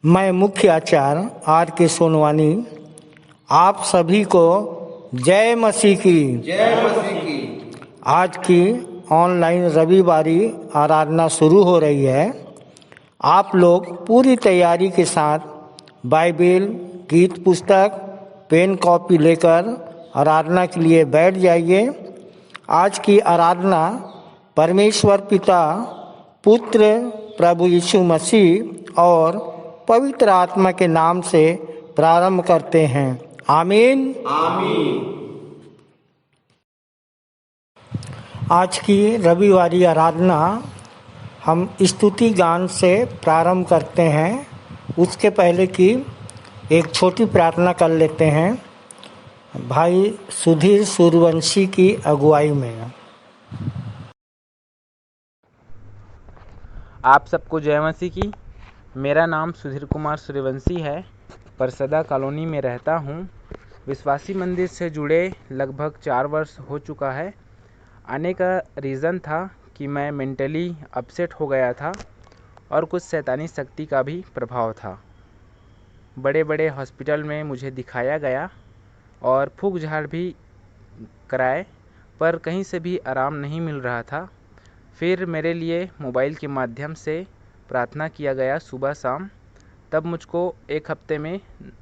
मैं मुख्य आचार्य आर के सोनवानी आप सभी को जय मसीह की। जय मसीह की। आज की ऑनलाइन रविवारी आराधना शुरू हो रही है। आप लोग पूरी तैयारी के साथ बाइबिल, गीत पुस्तक, पेन कॉपी लेकर आराधना के लिए बैठ जाइए। आज की आराधना परमेश्वर पिता, पुत्र प्रभु यीशु मसीह और पवित्र आत्मा के नाम से प्रारंभ करते हैं। आमीन। आमीन। आज की रविवारी आराधना हम स्तुति गान से प्रारंभ करते हैं। उसके पहले की एक छोटी प्रार्थना कर लेते हैं भाई सुधीर सूर्यवंशी की अगुवाई में। आप सबको जय मसीह की। मेरा नाम सुधीर कुमार सूर्यवंशी है। परसदा कॉलोनी में रहता हूँ। विश्वासी मंदिर से जुड़े लगभग 4 वर्ष हो चुका है। आने का रीज़न था कि मैं मेंटली अपसेट हो गया था और कुछ शैतानी शक्ति का भी प्रभाव था। बड़े बड़े हॉस्पिटल में मुझे दिखाया गया और फूंक झाड़ भी कराए, पर कहीं से भी आराम नहीं मिल रहा था। फिर मेरे लिए मोबाइल के माध्यम से प्रार्थना किया गया सुबह शाम। तब मुझको 1 हफ्ते में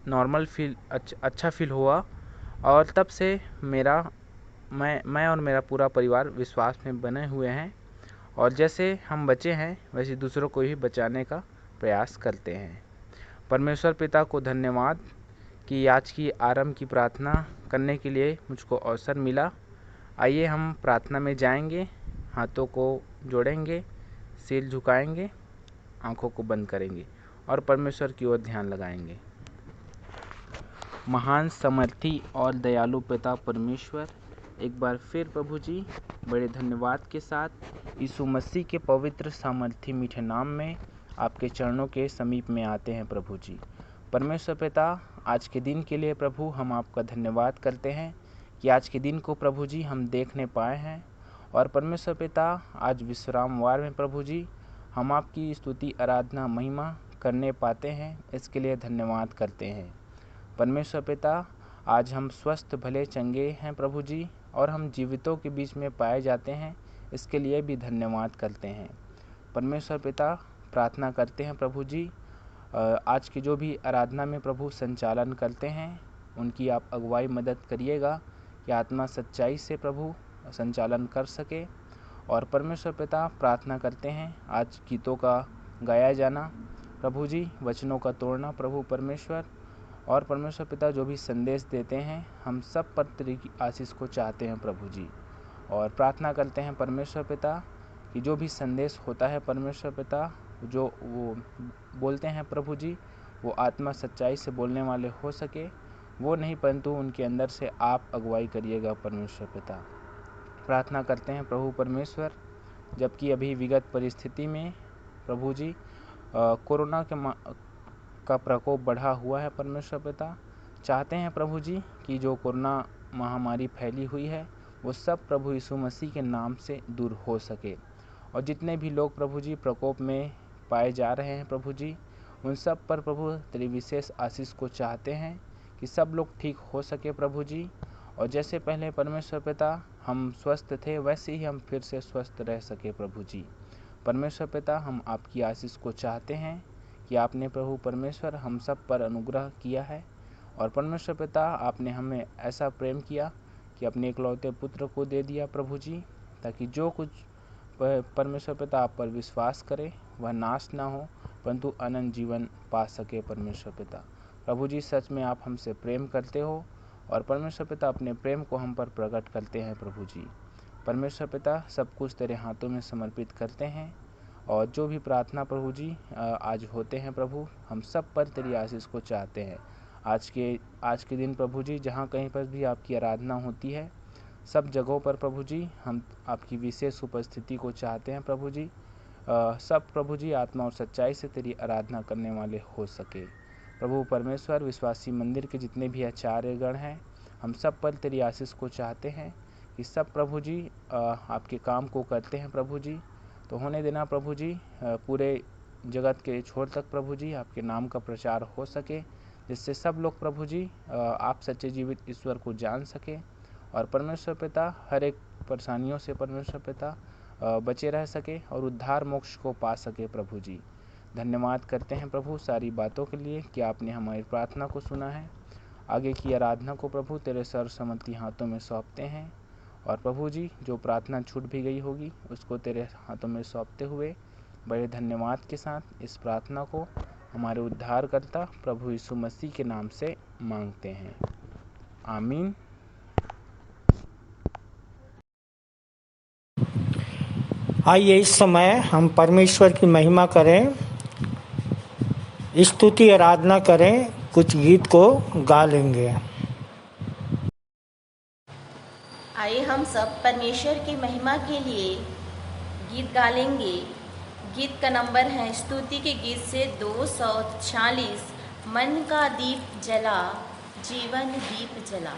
नॉर्मल अच्छा फील हुआ और तब से मैं और मेरा पूरा परिवार विश्वास में बने हुए हैं और जैसे हम बचे हैं वैसे दूसरों को भी बचाने का प्रयास करते हैं। परमेश्वर पिता को धन्यवाद कि आज की आरंभ की प्रार्थना करने के लिए मुझको अवसर मिला। आइए हम प्रार्थना में जाएंगे, हाथों को जोड़ेंगे, सिर झुकाएंगे, आंखों को बंद करेंगे और परमेश्वर की ओर ध्यान लगाएंगे। महान समर्थी और दयालु पिता परमेश्वर, एक बार फिर प्रभु जी बड़े धन्यवाद के साथ यीशु मसीह के पवित्र सामर्थी मीठे नाम में आपके चरणों के समीप में आते हैं प्रभु जी। परमेश्वर पिता, आज के दिन के लिए प्रभु हम आपका धन्यवाद करते हैं कि आज के दिन को प्रभु जी हम देखने पाए हैं। और परमेश्वर पिता, आज विश्रामवार में प्रभु जी हम आपकी स्तुति, आराधना, महिमा करने पाते हैं, इसके लिए धन्यवाद करते हैं। परमेश्वर पिता, आज हम स्वस्थ भले चंगे हैं प्रभु जी और हम जीवितों के बीच में पाए जाते हैं, इसके लिए भी धन्यवाद करते हैं। परमेश्वर पिता, प्रार्थना करते हैं प्रभु जी आज की जो भी आराधना में प्रभु संचालन करते हैं उनकी आप अगुवाई मदद करिएगा कि आत्मा सच्चाई से प्रभु संचालन कर सके। और परमेश्वर पिता, प्रार्थना करते हैं आज गीतों का गाया जाना प्रभु जी, वचनों का तोड़ना प्रभु परमेश्वर, और परमेश्वर पिता जो भी संदेश देते हैं हम सब पर तेरी आशीष को चाहते हैं प्रभु जी। और प्रार्थना करते हैं परमेश्वर पिता कि जो भी संदेश होता है परमेश्वर पिता, जो वो बोलते हैं प्रभु जी, वो आत्मा सच्चाई से बोलने वाले हो सके, वो नहीं परंतु उनके अंदर से आप अगुवाई करिएगा परमेश्वर पिता। प्रार्थना करते हैं प्रभु परमेश्वर, जबकि अभी विगत परिस्थिति में प्रभु जी कोरोना का प्रकोप बढ़ा हुआ है परमेश्वर पिता, चाहते हैं प्रभु जी कि जो कोरोना महामारी फैली हुई है वो सब प्रभु यीशु मसीह के नाम से दूर हो सके। और जितने भी लोग प्रभु जी प्रकोप में पाए जा रहे हैं प्रभु जी, उन सब पर प्रभु तेरी विशेष आशीष को चाहते हैं कि सब लोग ठीक हो सके प्रभु जी। और जैसे पहले परमेश्वर पिता हम स्वस्थ थे वैसे ही हम फिर से स्वस्थ रह सके प्रभु जी। परमेश्वर पिता, हम आपकी आशीष को चाहते हैं कि आपने प्रभु परमेश्वर हम सब पर अनुग्रह किया है। और परमेश्वर पिता, आपने हमें ऐसा प्रेम किया कि अपने इकलौते पुत्र को दे दिया प्रभु जी, ताकि जो कुछ परमेश्वर पिता आप पर विश्वास करे वह नाश ना हो परंतु अनंत जीवन पा सके परमेश्वर पिता। प्रभु जी, सच में आप हमसे प्रेम करते हो और परमेश्वर पिता अपने प्रेम को हम पर प्रकट करते हैं प्रभु जी। परमेश्वर पिता, सब कुछ तेरे हाथों में समर्पित करते हैं और जो भी प्रार्थना प्रभु जी आज होते हैं प्रभु, हम सब पर तेरी आशीष को चाहते हैं। आज के दिन प्रभु जी जहाँ कहीं पर भी आपकी आराधना होती है, सब जगहों पर प्रभु जी हम आपकी विशेष उपस्थिति को चाहते हैं प्रभु जी। सब प्रभु जी आत्मा और सच्चाई से तेरी आराधना करने वाले हो सके। प्रभु परमेश्वर, विश्वासी मंदिर के जितने भी आचार्यगण हैं, हम सब पर तेरी आशीष को चाहते हैं कि सब प्रभु जी आपके काम को करते हैं प्रभु जी। तो होने देना प्रभु जी, पूरे जगत के छोर तक प्रभु जी आपके नाम का प्रचार हो सके, जिससे सब लोग प्रभु जी आप सच्चे जीवित ईश्वर को जान सके और परमेश्वर पिता हर एक परेशानियों से परमेश्वर पिता बचे रह सके और उद्धार मोक्ष को पा सके। प्रभु जी धन्यवाद करते हैं प्रभु सारी बातों के लिए कि आपने हमारी प्रार्थना को सुना है। आगे की आराधना को प्रभु तेरे सर्वसम्मति हाथों में सौंपते हैं और प्रभु जी जो प्रार्थना छूट भी गई होगी उसको तेरे हाथों में सौंपते हुए बड़े धन्यवाद के साथ इस प्रार्थना को हमारे उद्धारकर्ता प्रभु यीशु मसीह के नाम से मांगते हैं, आमीन। आइए इस समय हम परमेश्वर की महिमा करें, स्तुति आराधना करें, कुछ गीत को गा लेंगे। आइए हम सब परमेश्वर की महिमा के लिए गीत गा लेंगे। गीत का नंबर है स्तुति के गीत से 246, मन का दीप जला जीवन दीप जला।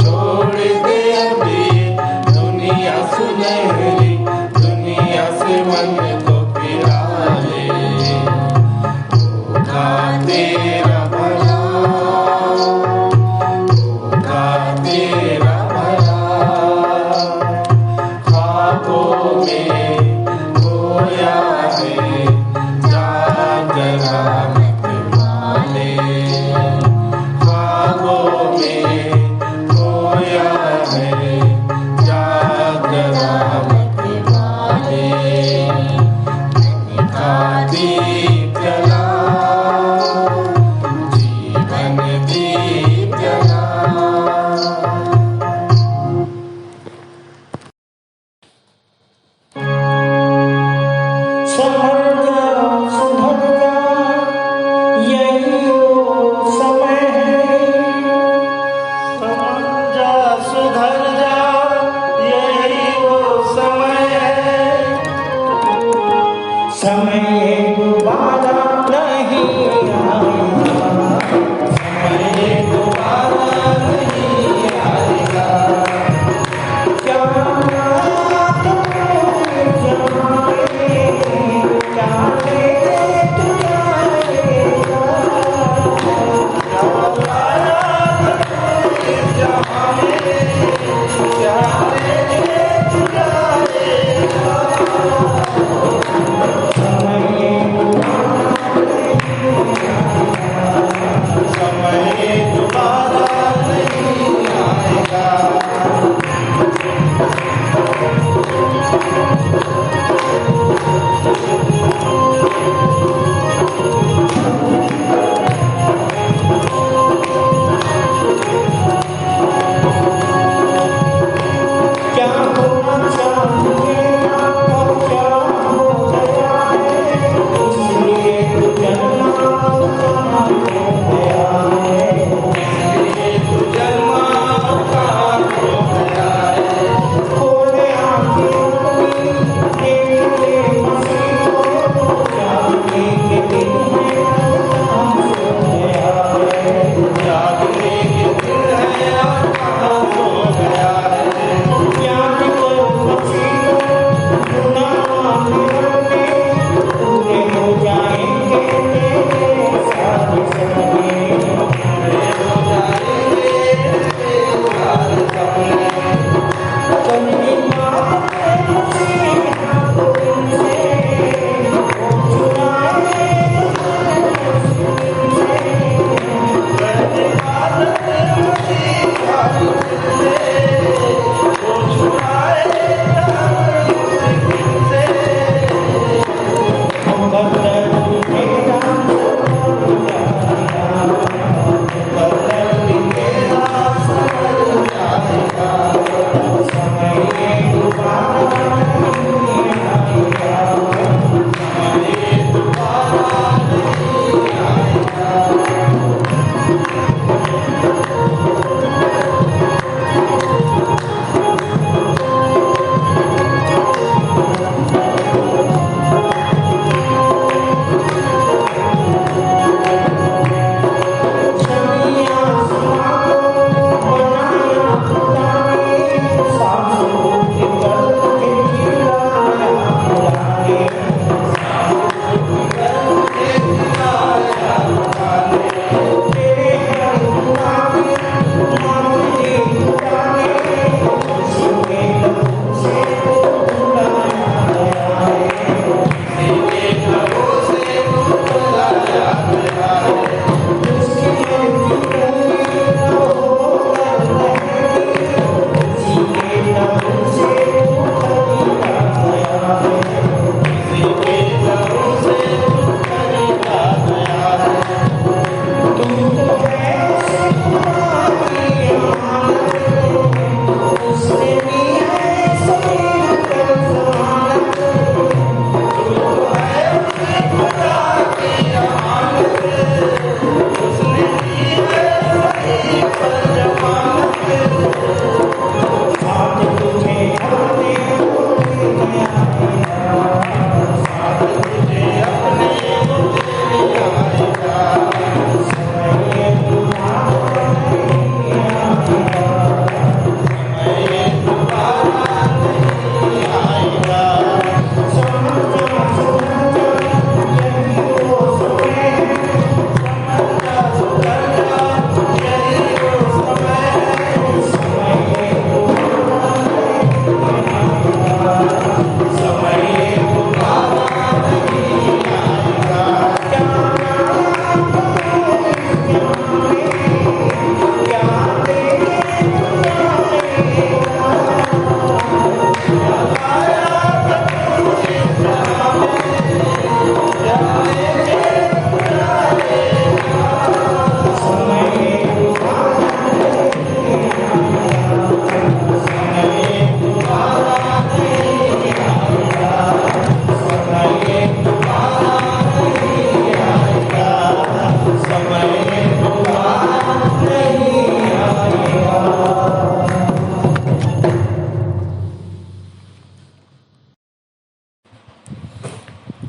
छोड़ दे अभी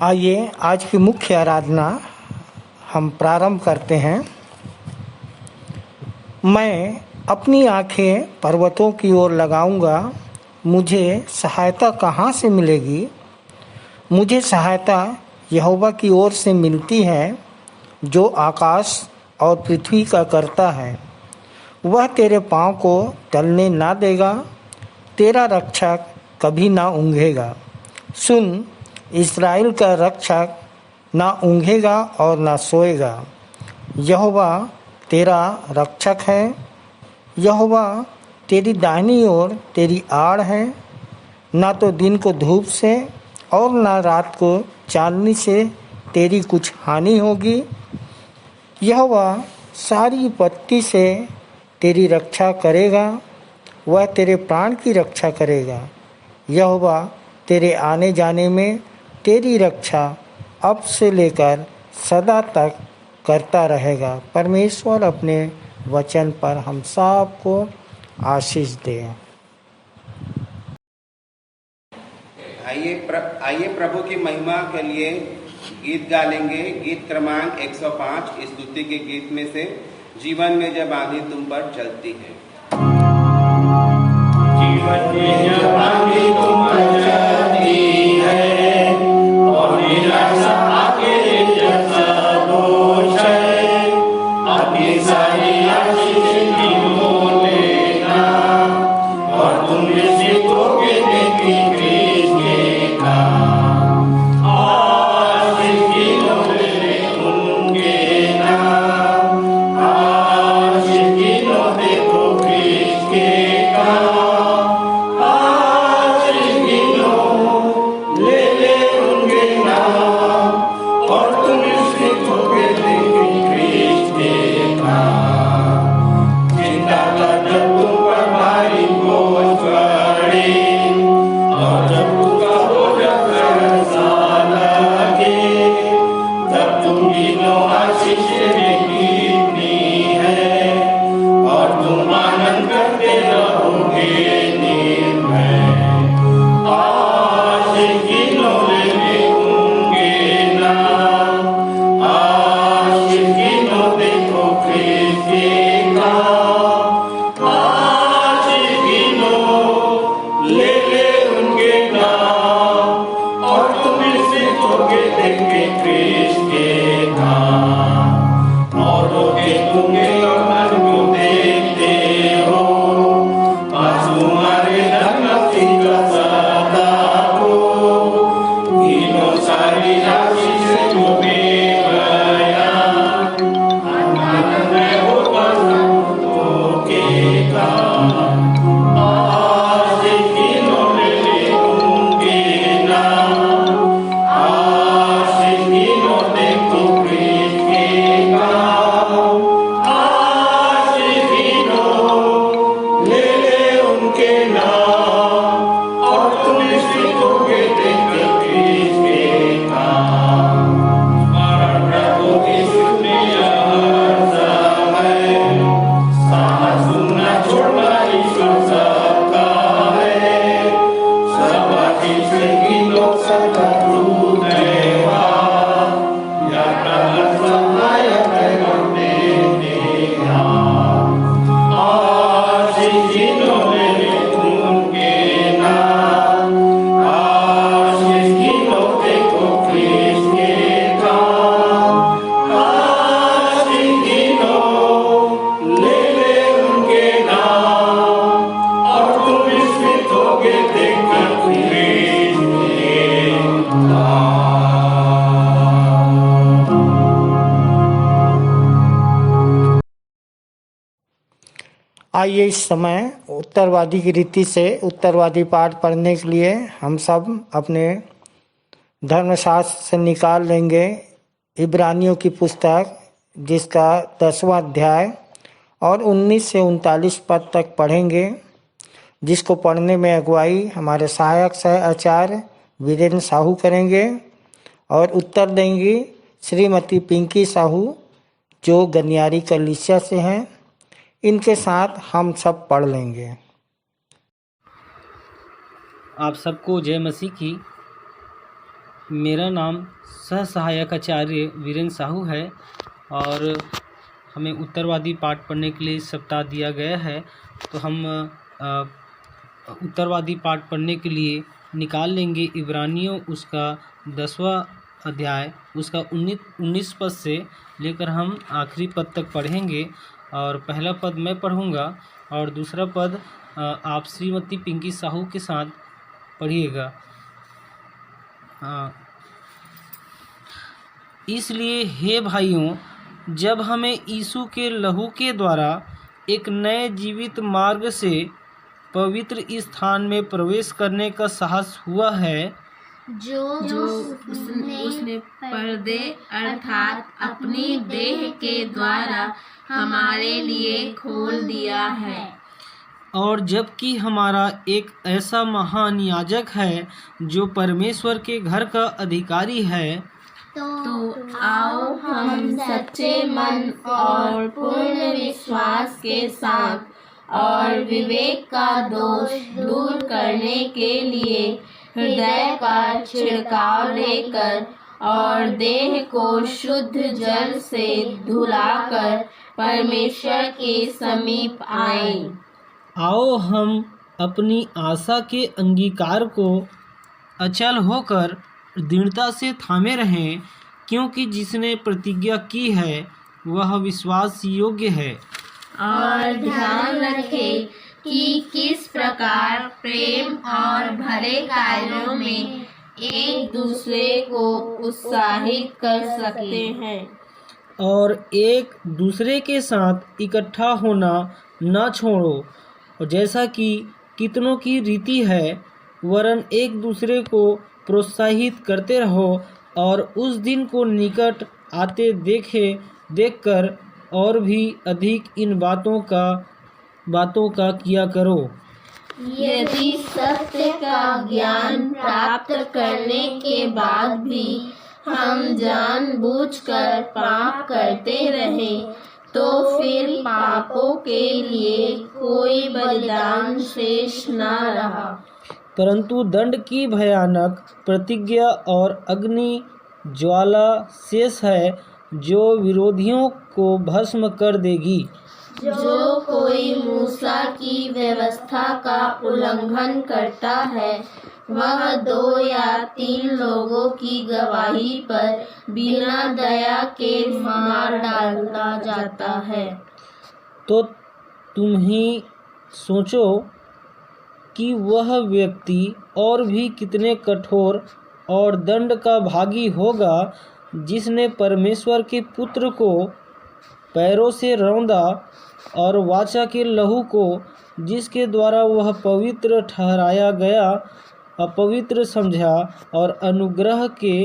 आइए आज की मुख्य आराधना हम प्रारंभ करते हैं। मैं अपनी आंखें पर्वतों की ओर लगाऊंगा, मुझे सहायता कहाँ से मिलेगी? मुझे सहायता यहोवा की ओर से मिलती है, जो आकाश और पृथ्वी का करता है। वह तेरे पाँव को टलने ना देगा, तेरा रक्षक कभी ना ऊँघेगा। सुन, इस्राएल का रक्षक ना ऊँघेगा और ना सोएगा। यहोवा तेरा रक्षक है, यहोवा तेरी दाहिनी ओर तेरी आड़ है। ना तो दिन को धूप से और ना रात को चांदनी से तेरी कुछ हानि होगी। यहोवा सारी विपत्ति से तेरी रक्षा करेगा, वह तेरे प्राण की रक्षा करेगा। यहोवा तेरे आने जाने में तेरी रक्षा अब से लेकर सदा तक करता रहेगा। परमेश्वर अपने वचन पर हम सबको आशीष दे। आइए प्रभु की महिमा के लिए गीत गा लेंगे। गीत क्रमांक 105 स्तुति के गीत में से, जीवन में जब आंधी तुम पर चलती है। जीवन में जब आंधी तुम पर चलती है और निराशा आके जैसा दोष है, अपनी सारी आशीष की मोह लेना और तुम सीखोगे तुमके औरत को देखते हो, तुम्हारे धर्मती का सदा को, तीनों सारी राशि से डूबे गया, आनंद में हो के का, आज तीनों ले लूंगे ना, आज तीनों देखो के का, आज तीनों ले ले उनके नाम, और तुम सीखोगे देखो के का, प्रभु की सुनिया सुनना छोड़ना ईश्वर सबका है, सबकी से लोग सबका दूत देवा, या सहायक देना, आज जिन्होंने तुमके नाम, आज जिन्हों देखो कृष्ण का, आज जिन्हों ले उनके नाम, और तुम विस्मित होगे देखकर कृष्ण का। आइए इस समय उत्तरवादी की रीति से उत्तरवादी पाठ पढ़ने के लिए हम सब अपने धर्मशास्त्र से निकाल लेंगे इब्रानियों की पुस्तक, जिसका 10वां अध्याय और 19 से 39 पद तक पढ़ेंगे, जिसको पढ़ने में अगुवाई हमारे सहायक सह आचार्य वीरेंद्र साहू करेंगे और उत्तर देंगी श्रीमती पिंकी साहू, जो गनियारी कलीसिया से हैं। इनके साथ हम सब पढ़ लेंगे। आप सबको जय मसीह की। मेरा नाम सह सहायक आचार्य वीरेंद्र साहू है और हमें उत्तरवादी पाठ पढ़ने के लिए सप्ताह दिया गया है, तो हम उत्तरवादी पाठ पढ़ने के लिए निकाल लेंगे इब्रानियों उसका 10वां अध्याय, उसका 19 पद से लेकर हम आखिरी पद तक पढ़ेंगे। और पहला पद मैं पढ़ूंगा और दूसरा पद आप श्रीमती पिंकी साहू के साथ पढ़िएगा। इसलिए हे भाइयों, जब हमें यीशु के लहू के द्वारा एक नए जीवित मार्ग से पवित्र स्थान में प्रवेश करने का साहस हुआ है, जो उसने पर्दे अर्थात अपनी देह के द्वारा हमारे लिए खोल दिया है। और जबकि हमारा एक ऐसा महान याजक है जो परमेश्वर के घर का अधिकारी है, तो आओ हम सच्चे मन और पूर्ण विश्वास के साथ और विवेक का दोष दूर करने के लिए हृदय का छिड़काव लेकर और देह को शुद्ध जल से धुलाकर परमेश्वर के समीप आए। आओ हम अपनी आशा के अंगीकार को अचल होकर दृढ़ता से थामे रहें, क्योंकि जिसने प्रतिज्ञा की है वह विश्वास योग्य है। और ध्यान रखें कि किस प्रकार प्रेम और भरे कार्यों में एक दूसरे को उत्साहित कर सकते हैं, और एक दूसरे के साथ इकट्ठा होना न छोड़ो, और जैसा कि कितनों की रीति है, वरन एक दूसरे को प्रोत्साहित करते रहो, और उस दिन को निकट आते देखकर और भी अधिक इन बातों का किया करो। यदि सत्य का ज्ञान प्राप्त करने के बाद भी हम जानबूझकर पाप करते रहें, तो फिर पापों के लिए कोई बलिदान शेष न रहा, परंतु दंड की भयानक प्रतिज्ञा और अग्नि ज्वाला शेष है, जो विरोधियों को भस्म कर देगी। जो कोई मूसा की व्यवस्था का उल्लंघन करता है वह 2 या 3 लोगों की गवाही पर बिना दया के मार डाला जाता है। तो तुम ही सोचो कि वह व्यक्ति और भी कितने कठोर और दंड का भागी होगा जिसने परमेश्वर के पुत्र को पैरों से रौंदा और वाचा के लहू को जिसके द्वारा वह पवित्र ठहराया गया अपवित्र समझा और अनुग्रह के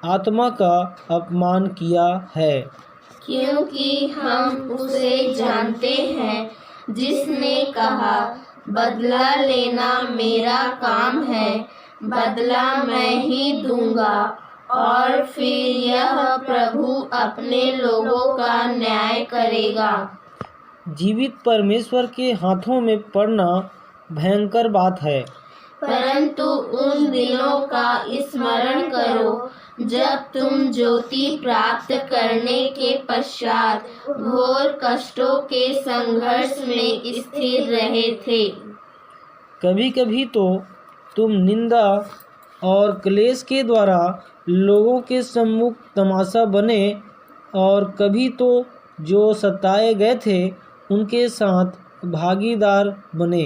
आत्मा का अपमान किया है। क्योंकि हम उसे जानते हैं जिसने कहा, बदला लेना मेरा काम है, बदला मैं ही दूंगा। और फिर यह प्रभु अपने लोगों का न्याय करेगा। जीवित परमेश्वर के हाथों में पड़ना भयंकर बात है। परंतु उन दिनों का स्मरण करो जब तुम ज्योति प्राप्त करने के पश्चात घोर कष्टों के संघर्ष में स्थिर रहे थे। कभी कभी तो तुम निंदा और क्लेश के द्वारा लोगों के सम्मुख तमाशा बने और कभी तो जो सताए गए थे उनके साथ भागीदार बने।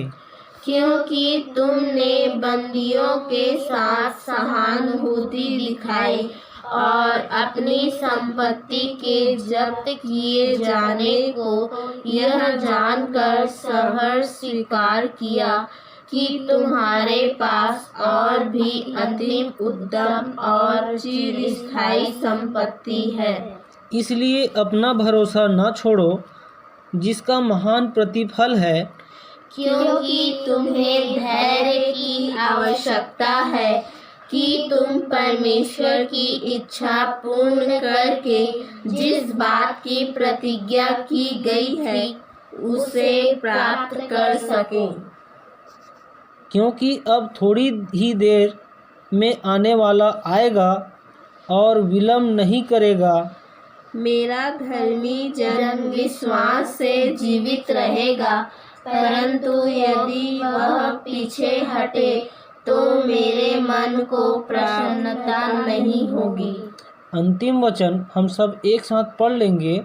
क्योंकि तुमने बंदियों के साथ सहानुभूति दिखाई और अपनी संपत्ति के जब्त किए जाने को यह जानकर सहर्ष स्वीकार किया कि तुम्हारे पास और भी अंतिम उद्यम और चिरस्थायी संपत्ति है। इसलिए अपना भरोसा न छोड़ो जिसका महान प्रतिफल है। क्योंकि तुम्हें धैर्य की आवश्यकता है कि तुम परमेश्वर की इच्छा पूर्ण करके जिस बात की प्रतिज्ञा की गई है उसे प्राप्त कर सकें। क्योंकि अब थोड़ी ही देर में आने वाला आएगा और विलम्ब नहीं करेगा। मेरा धर्मी जन विश्वास से जीवित रहेगा, परंतु यदि वह पीछे हटे तो मेरे मन को प्रसन्नता नहीं होगी। अंतिम वचन हम सब एक साथ पढ़ लेंगे।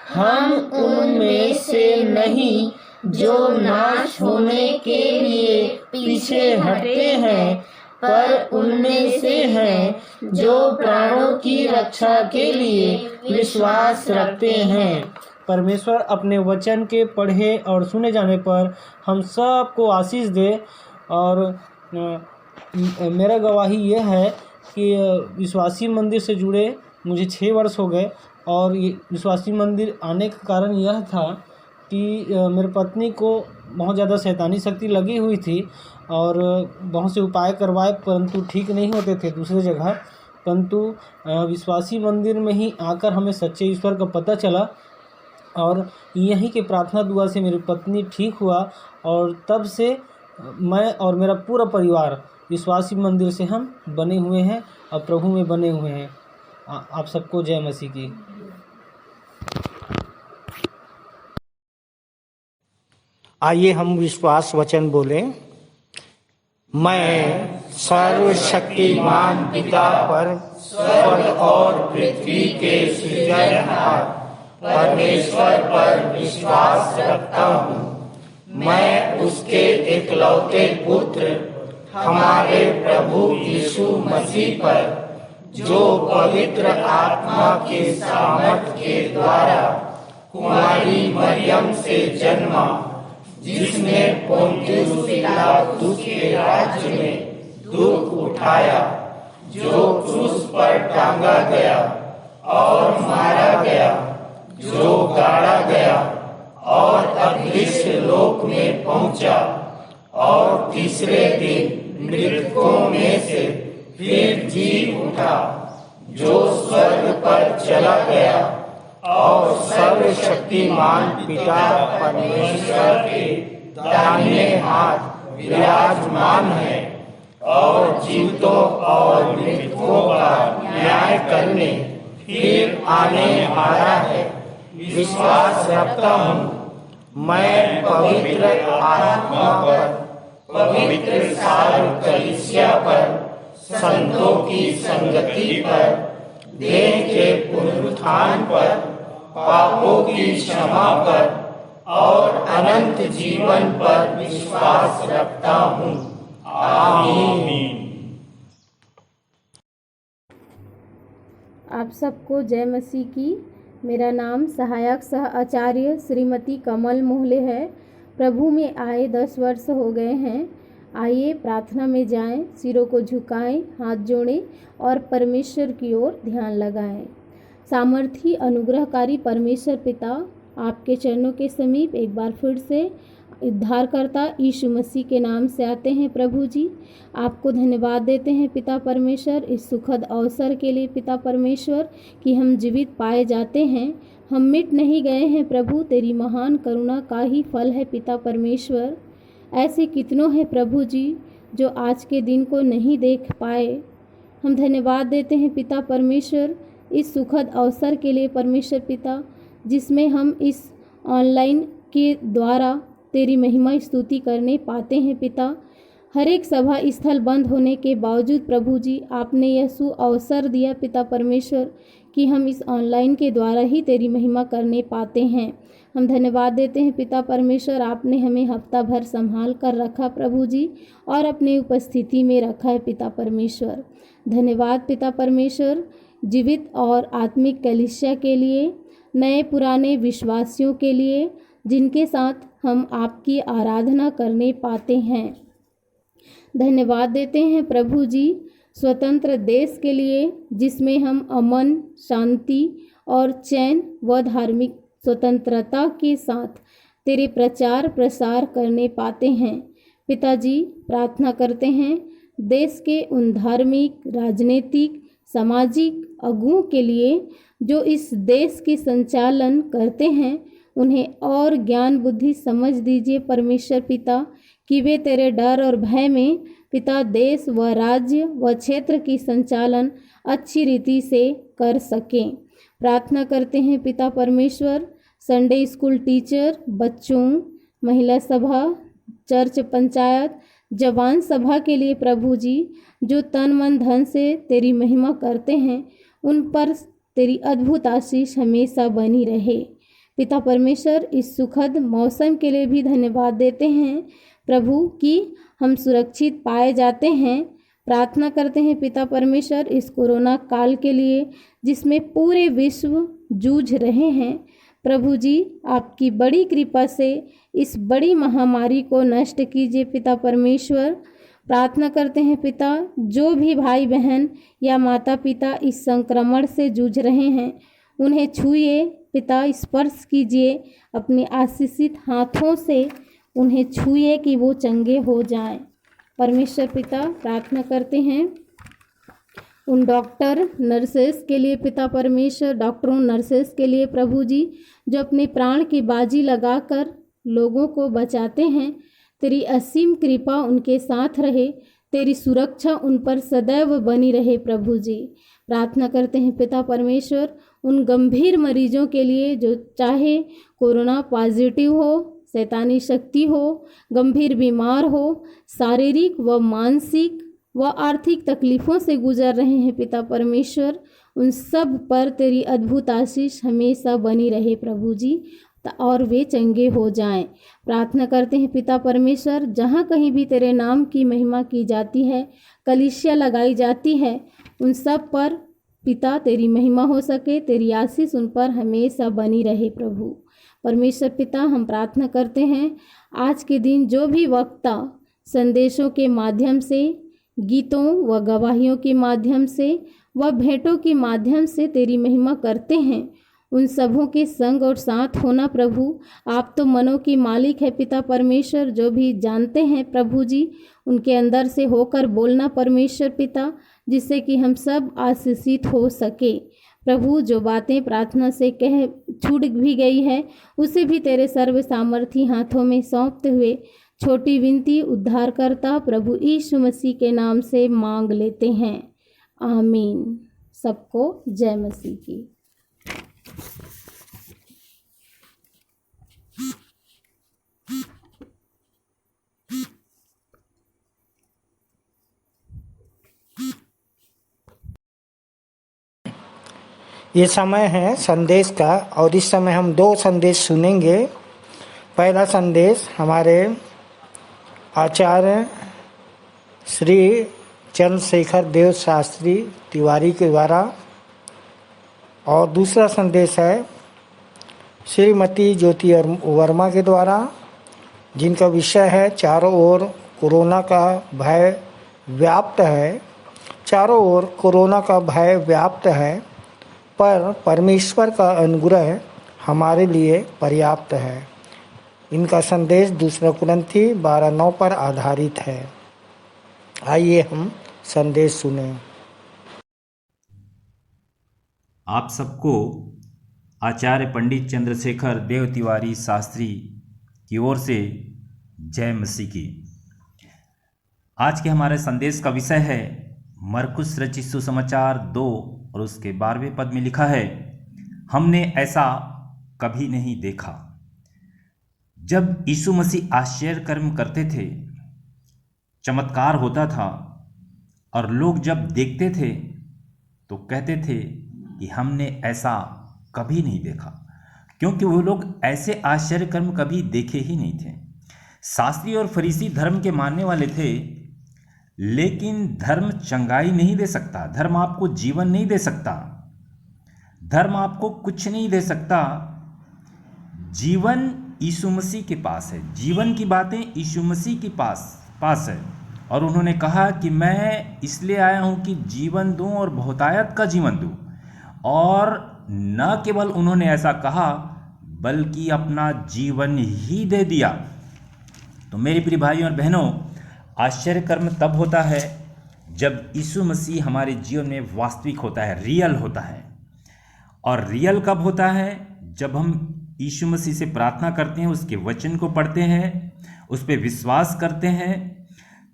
हम उनमें से नहीं जो नाश होने के लिए पीछे हटे हैं, पर उनमें से हैं जो प्राणों की रक्षा के लिए विश्वास रखते हैं। परमेश्वर अपने वचन के पढ़े और सुने जाने पर हम सबको आशीष दे। और मेरा गवाही यह है कि विश्वासी मंदिर से जुड़े मुझे 6 वर्ष हो गए और ये विश्वासी मंदिर आने का कारण यह था कि मेरी पत्नी को बहुत ज़्यादा शैतानी शक्ति लगी हुई थी और बहुत से उपाय करवाए परंतु ठीक नहीं होते थे दूसरे जगह। परंतु विश्वासी मंदिर में ही आकर हमें सच्चे ईश्वर का पता चला और यहीं के प्रार्थना दुआ से मेरी पत्नी ठीक हुआ और तब से मैं और मेरा पूरा परिवार विश्वासी मंदिर से हम बने हुए हैं और प्रभु में बने हुए हैं। आप सबको जय मसीह की। आइए हम विश्वास वचन बोलें। मैं सर्वशक्तिमान पिता पर स्वर्ग और पृथ्वी के सृजनहार परमेश्वर पर विश्वास रखता हूँ। मैं उसके इकलौते पुत्र हमारे प्रभु यीशु मसीह पर जो पवित्र आत्मा के सामर्थ के द्वारा कुमारी मरियम से जन्मा, जिसने पोंतियुस पिलातुस के राज्य में दुख उठाया, जो क्रूस पर टांगा गया और मारा गया, जो गाड़ा गया और अदृश्य लोक में पहुंचा और तीसरे दिन मृतकों में से फिर जी उठा, जो स्वर्ग पर चला गया और सर्वशक्तिमान पिता परमेश्वर के दाहिने हाथ विराजमान है और जीवितों और मृतकों का न्याय करने फिर आने वाला है। विश्वास रखता हूँ मैं पवित्र आत्मा पर, पवित्र सार्व कलीसिया पर, संतों की संगति पर, देह के पुनरुत्थान पर, पापों की क्षमा पर और अनंत जीवन पर विश्वास रखता हूँ। आमीन। आप सबको जय मसीह की। मेरा नाम सहायक सह आचार्य श्रीमती कमल मोहले है। प्रभु में आए 10 वर्ष हो गए हैं। आइए प्रार्थना में जाएं, सिरों को झुकाएं, हाथ जोड़ें और परमेश्वर की ओर ध्यान लगाएं। सामर्थी अनुग्रहकारी परमेश्वर पिता, आपके चरणों के समीप एक बार फिर से उद्धारकर्ता यीशु मसीह के नाम से आते हैं। प्रभु जी, आपको धन्यवाद देते हैं पिता परमेश्वर, इस सुखद अवसर के लिए पिता परमेश्वर कि हम जीवित पाए जाते हैं। हम मिट नहीं गए हैं प्रभु, तेरी महान करुणा का ही फल है पिता परमेश्वर। ऐसे कितनों हैं प्रभु जी जो आज के दिन को नहीं देख पाए। हम धन्यवाद देते हैं पिता परमेश्वर इस सुखद अवसर के लिए परमेश्वर पिता, जिसमें हम इस ऑनलाइन के द्वारा तेरी महिमा स्तुति करने पाते हैं पिता। हर एक सभा स्थल बंद होने के बावजूद प्रभु जी, आपने यह अवसर दिया पिता परमेश्वर कि हम इस ऑनलाइन के द्वारा ही तेरी महिमा करने पाते हैं। हम धन्यवाद देते हैं पिता परमेश्वर, आपने हमें हफ्ता भर संभाल कर रखा प्रभु जी और अपने उपस्थिति में रखा है पिता परमेश्वर। धन्यवाद पिता परमेश्वर, जीवित और आत्मिक कलीसिया के लिए, नए पुराने विश्वासियों के लिए जिनके साथ हम आपकी आराधना करने पाते हैं। धन्यवाद देते हैं प्रभु जी स्वतंत्र देश के लिए, जिसमें हम अमन, शांति और चैन व धार्मिक स्वतंत्रता के साथ तेरे प्रचार प्रसार करने पाते हैं। पिताजी, प्रार्थना करते हैं देश के उन धार्मिक, राजनीतिक, सामाजिक अगुओं के लिए जो इस देश के संचालन करते हैं। उन्हें और ज्ञान बुद्धि समझ दीजिए परमेश्वर पिता, कि वे तेरे डर और भय में पिता देश व राज्य व क्षेत्र की संचालन अच्छी रीति से कर सकें। प्रार्थना करते हैं पिता परमेश्वर संडे स्कूल टीचर, बच्चों, महिला सभा, चर्च पंचायत, जवान सभा के लिए प्रभु जी, जो तन मन धन से तेरी महिमा करते हैं, उन पर तेरी अद्भुत आशीष हमेशा बनी रहे। पिता परमेश्वर, इस सुखद मौसम के लिए भी धन्यवाद देते हैं प्रभु कि हम सुरक्षित पाए जाते हैं। प्रार्थना करते हैं पिता परमेश्वर इस कोरोना काल के लिए, जिसमें पूरे विश्व जूझ रहे हैं। प्रभु जी, आपकी बड़ी कृपा से इस बड़ी महामारी को नष्ट कीजिए पिता परमेश्वर। प्रार्थना करते हैं पिता, जो भी भाई बहन या माता पिता इस संक्रमण से जूझ रहे हैं, उन्हें छूए पिता, स्पर्श कीजिए अपने आशीषित हाथों से, उन्हें छूए कि वो चंगे हो जाएं। परमेश्वर पिता, प्रार्थना करते हैं उन डॉक्टर नर्सेस के लिए पिता परमेश्वर, डॉक्टरों नर्सेस के लिए प्रभु जी, जो अपने प्राण की बाजी लगाकर लोगों को बचाते हैं। तेरी असीम कृपा उनके साथ रहे, तेरी सुरक्षा उन पर सदैव बनी रहे प्रभु जी। प्रार्थना करते हैं पिता परमेश्वर उन गंभीर मरीजों के लिए, जो चाहे कोरोना पॉजिटिव हो, शैतानी शक्ति हो, गंभीर बीमार हो, शारीरिक व मानसिक व आर्थिक तकलीफ़ों से गुजर रहे हैं पिता परमेश्वर, उन सब पर तेरी अद्भुत आशीष हमेशा बनी रहे प्रभु जी, और वे चंगे हो जाएं। प्रार्थना करते हैं पिता परमेश्वर, जहाँ कहीं भी तेरे नाम की महिमा की जाती है, कलीसिया लगाई जाती है, उन सब पर पिता तेरी महिमा हो सके, तेरी आशीष उन पर हमेशा बनी रहे प्रभु परमेश्वर पिता। हम प्रार्थना करते हैं आज के दिन जो भी वक्ता संदेशों के माध्यम से, गीतों व गवाहियों के माध्यम से व भेंटों के माध्यम से तेरी महिमा करते हैं, उन सबों के संग और साथ होना प्रभु। आप तो मनों की मालिक है पिता परमेश्वर, जो भी जानते हैं प्रभु जी, उनके अंदर से होकर बोलना परमेश्वर पिता, जिससे कि हम सब आशीषित हो सके प्रभु। जो बातें प्रार्थना से कह छूट भी गई है, उसे भी तेरे सर्व सामर्थी हाथों में सौंपते हुए छोटी विनती उद्धारकर्ता प्रभु यीशु मसीह के नाम से मांग लेते हैं, आमीन। सबको जय मसीह की। ये समय है संदेश का और इस समय हम 2 संदेश सुनेंगे। पहला संदेश हमारे आचार्य श्री चंद्रशेखर देव शास्त्री तिवारी के द्वारा और दूसरा संदेश है श्रीमती ज्योति वर्मा के द्वारा, जिनका विषय है चारों ओर कोरोना का भय व्याप्त है। चारों ओर कोरोना का भय व्याप्त है, पर परमेश्वर का अनुग्रह हमारे लिए पर्याप्त है। इनका संदेश 2 कुरिन्थी 12:9 पर आधारित है। आइए हम संदेश सुने। आप सबको आचार्य पंडित चंद्रशेखर देव तिवारी शास्त्री की ओर से जय मसीह की। आज के हमारे संदेश का विषय है मरकुस रचित सुसमाचार 2 और उसके 12वें पद में लिखा है, हमने ऐसा कभी नहीं देखा। जब यीशु मसीह आश्चर्य कर्म करते थे, चमत्कार होता था और लोग जब देखते थे तो कहते थे कि हमने ऐसा कभी नहीं देखा, क्योंकि वो लोग ऐसे आश्चर्य कर्म कभी देखे ही नहीं थे। शास्त्री और फरीसी धर्म के मानने वाले थे, लेकिन धर्म चंगाई नहीं दे सकता, धर्म आपको जीवन नहीं दे सकता, धर्म आपको कुछ नहीं दे सकता। जीवन यीशु मसीह के पास है, जीवन की बातें यीशु मसीह के पास है। और उन्होंने कहा कि मैं इसलिए आया हूं कि जीवन दूं और बहुतायत का जीवन दूं। और न केवल उन्होंने ऐसा कहा, बल्कि अपना जीवन ही दे दिया। तो मेरे प्रिय भाइयों और बहनों, आश्चर्य कर्म तब होता है जब यीशु मसीह हमारे जीवन में वास्तविक होता है, रियल होता है। और रियल कब होता है? जब हम यीशु मसीह से प्रार्थना करते हैं, उसके वचन को पढ़ते हैं, उस पर विश्वास करते हैं।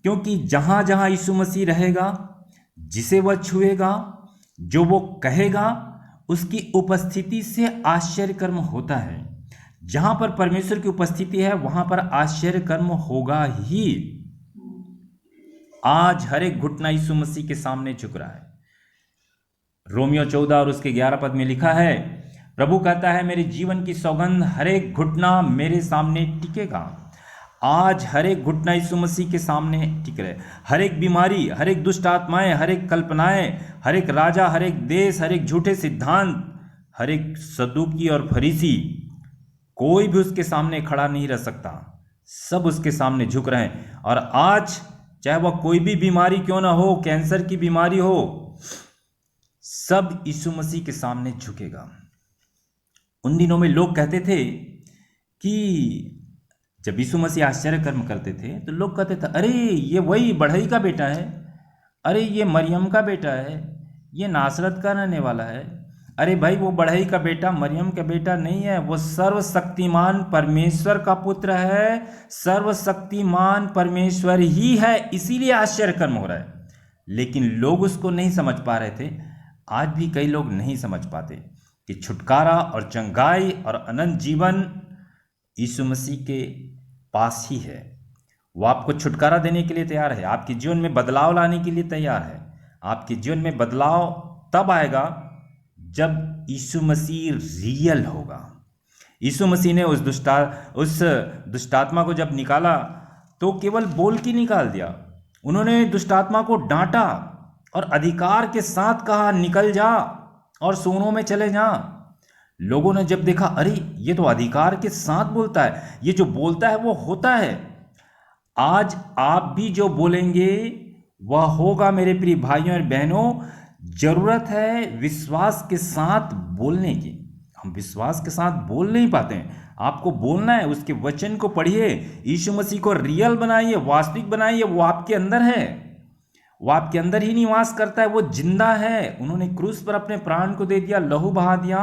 क्योंकि जहाँ जहाँ यीशु मसीह रहेगा, जिसे वह छुएगा, जो वो कहेगा, उसकी उपस्थिति से आश्चर्य कर्म होता है। जहाँ पर परमेश्वर की उपस्थिति है, वहाँ पर आश्चर्य कर्म होगा ही। आज हर एक घुटना यीशु मसीह के सामने झुक रहा है। रोमियो 14 और उसके 11 पद में लिखा है, प्रभु कहता है, मेरे जीवन की सौगंध, हर एक घुटना मेरे सामने टिकेगा। आज हर एक घुटना यीशु मसीह के सामने टिक रहे। हर एक बीमारी, हर एक दुष्ट आत्माएं, हर एक कल्पनाएं, हर एक राजा, हर एक देश, हर एक झूठे सिद्धांत, हर एक सदूकी और फरीसी, कोई भी उसके सामने खड़ा नहीं रह सकता। सब उसके सामने झुक रहे हैं। और आज चाहे वह कोई भी बीमारी क्यों ना हो, कैंसर की बीमारी हो, सब यीशु मसीह के सामने झुकेगा। उन दिनों में लोग कहते थे कि जब यीशु मसीह आश्चर्य कर्म करते थे तो लोग कहते थे, अरे ये वही बढ़ई का बेटा है, अरे ये मरियम का बेटा है, ये नासरत का रहने वाला है। अरे भाई, वो बढ़ई का बेटा मरियम का बेटा नहीं है, वो सर्वशक्तिमान परमेश्वर का पुत्र है, सर्वशक्तिमान परमेश्वर ही है, इसीलिए आश्चर्य कर्म हो रहा है। लेकिन लोग उसको नहीं समझ पा रहे थे। आज भी कई लोग नहीं समझ पाते कि छुटकारा और चंगाई और अनंत जीवन यीशु मसीह के पास ही है। वो आपको छुटकारा देने के लिए तैयार है, आपके जीवन में बदलाव लाने के लिए तैयार है। आपके जीवन में बदलाव तब आएगा जब यीशु मसीह रियल होगा। यीशु मसीह ने उस दुष्टात्मा को जब निकाला तो केवल बोल के निकाल दिया। उन्होंने दुष्टात्मा को डांटा और अधिकार के साथ कहा, निकल जा और सोनों में चले जा। लोगों ने जब देखा, अरे ये तो अधिकार के साथ बोलता है, ये जो बोलता है वो होता है। आज आप भी जो बोलेंगे वह होगा। मेरे प्रिय भाइयों और बहनों, जरूरत है विश्वास के साथ बोलने की। हम विश्वास के साथ बोल नहीं पाते हैं। आपको बोलना है, उसके वचन को पढ़िए, यीशु मसीह को रियल बनाइए, वास्तविक बनाइए। वो आपके अंदर है, वो आपके अंदर ही निवास करता है, वो जिंदा है। उन्होंने क्रूस पर अपने प्राण को दे दिया, लहू बहा दिया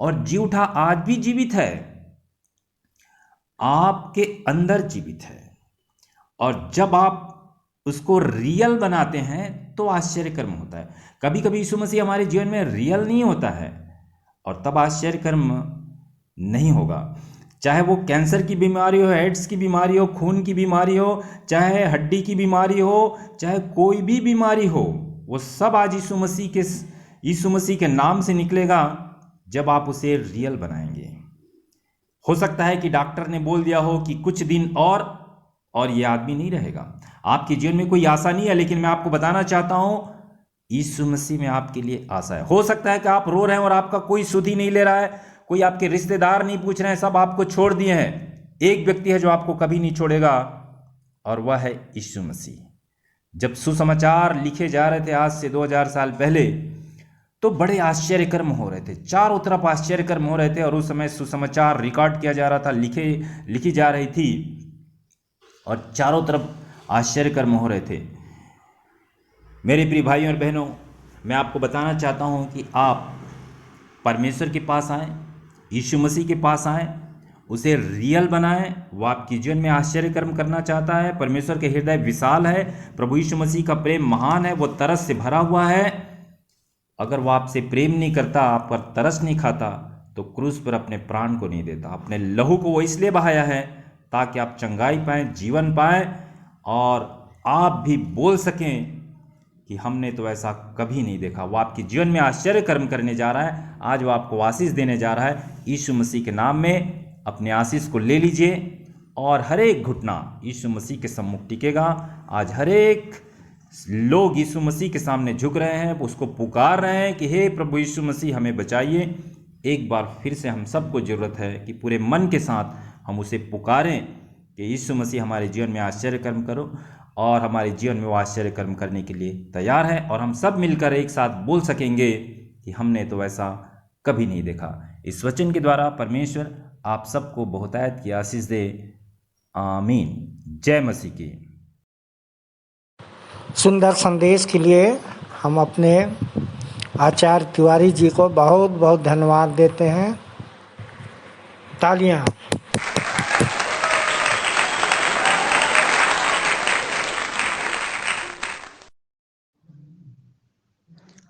और जी उठा, आज भी जीवित है, आपके अंदर जीवित है। और जब आप उसको रियल बनाते हैं तो आश्चर्य कर्म होता है। कभी कभी यीशु मसीह हमारे जीवन में रियल नहीं होता है और तब आश्चर्य कर्म नहीं होगा। चाहे वो कैंसर की बीमारी हो, एड्स की बीमारी हो, खून की बीमारी हो, चाहे हड्डी की बीमारी हो, चाहे कोई भी बीमारी हो, वो सब आज यीशु मसीह के नाम से निकलेगा जब आप उसे रियल बनाएंगे। हो सकता है कि डॉक्टर ने बोल दिया हो कि कुछ दिन और ये आदमी नहीं रहेगा। आपके जीवन में कोई आशा नहीं है, लेकिन मैं आपको बताना चाहता हूं यीशु मसीह में आपके लिए आशा है। हो सकता है कि आप रो रहे हैं और आपका कोई सुध ही नहीं ले रहा है, कोई आपके रिश्तेदार नहीं पूछ रहे हैं, सब आपको छोड़ दिए हैं। एक व्यक्ति है जो आपको कभी नहीं छोड़ेगा और वह है यीशु मसीह। जब सुसमाचार लिखे जा रहे थे आज से 2000 साल पहले, तो बड़े आश्चर्य कर्म हो रहे थे, चारों तरफ आश्चर्य कर्म हो रहे थे। और उस समय सुसमाचार रिकॉर्ड किया जा रहा था, लिखी जा रही थी और चारों तरफ आश्चर्य कर्म हो रहे थे। मेरे प्रिय भाइयों और बहनों, मैं आपको बताना चाहता हूं कि आप परमेश्वर के पास आएँ, यीशु मसीह के पास आएँ, उसे रियल बनाएं। वो आपके जीवन में आश्चर्य कर्म करना चाहता है। परमेश्वर के हृदय विशाल है, प्रभु यीशु मसीह का प्रेम महान है, वो तरस से भरा हुआ है। अगर वो आपसे प्रेम नहीं करता, आप पर तरस नहीं खाता, तो क्रूस पर अपने प्राण को नहीं देता। अपने लहू को वो इसलिए बहाया है ताकि आप चंगाई पाएं, जीवन पाएं और आप भी बोल सकें कि हमने तो ऐसा कभी नहीं देखा। वो आपके जीवन में आश्चर्य कर्म करने जा रहा है। आज वो आपको आशीष देने जा रहा है। यीशु मसीह के नाम में अपने आशीष को ले लीजिए और हर एक घुटना यीशु मसीह के सम्मुख टिकेगा। आज हर एक लोग यीशु मसीह के सामने झुक रहे हैं, उसको पुकार रहे हैं कि हे प्रभु यीशु मसीह हमें बचाइए। एक बार फिर से हम सबको ज़रूरत है कि पूरे मन के साथ हम उसे पुकारें कि यीशु मसीह हमारे जीवन में आश्चर्य कर्म करो, और हमारे जीवन में वो आश्चर्य कर्म करने के लिए तैयार है। और हम सब मिलकर एक साथ बोल सकेंगे कि हमने तो ऐसा कभी नहीं देखा। इस वचन के द्वारा परमेश्वर आप सबको बहुतायत की आशीष दे। आमीन। जय मसीह की। सुंदर संदेश के लिए हम अपने आचार्य तिवारी जी को बहुत बहुत धन्यवाद देते हैं। तालियां।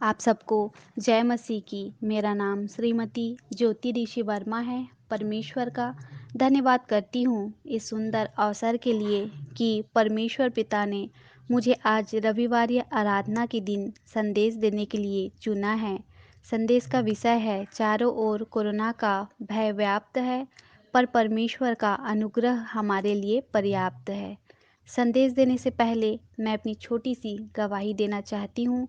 आप सबको जय मसीह की। मेरा नाम श्रीमती ज्योति ऋषि वर्मा है। परमेश्वर का धन्यवाद करती हूँ इस सुंदर अवसर के लिए कि परमेश्वर पिता ने मुझे आज रविवार आराधना के दिन संदेश देने के लिए चुना है। संदेश का विषय है चारों ओर कोरोना का भय व्याप्त है, पर परमेश्वर का अनुग्रह हमारे लिए पर्याप्त है। संदेश देने से पहले मैं अपनी छोटी सी गवाही देना चाहती हूँ।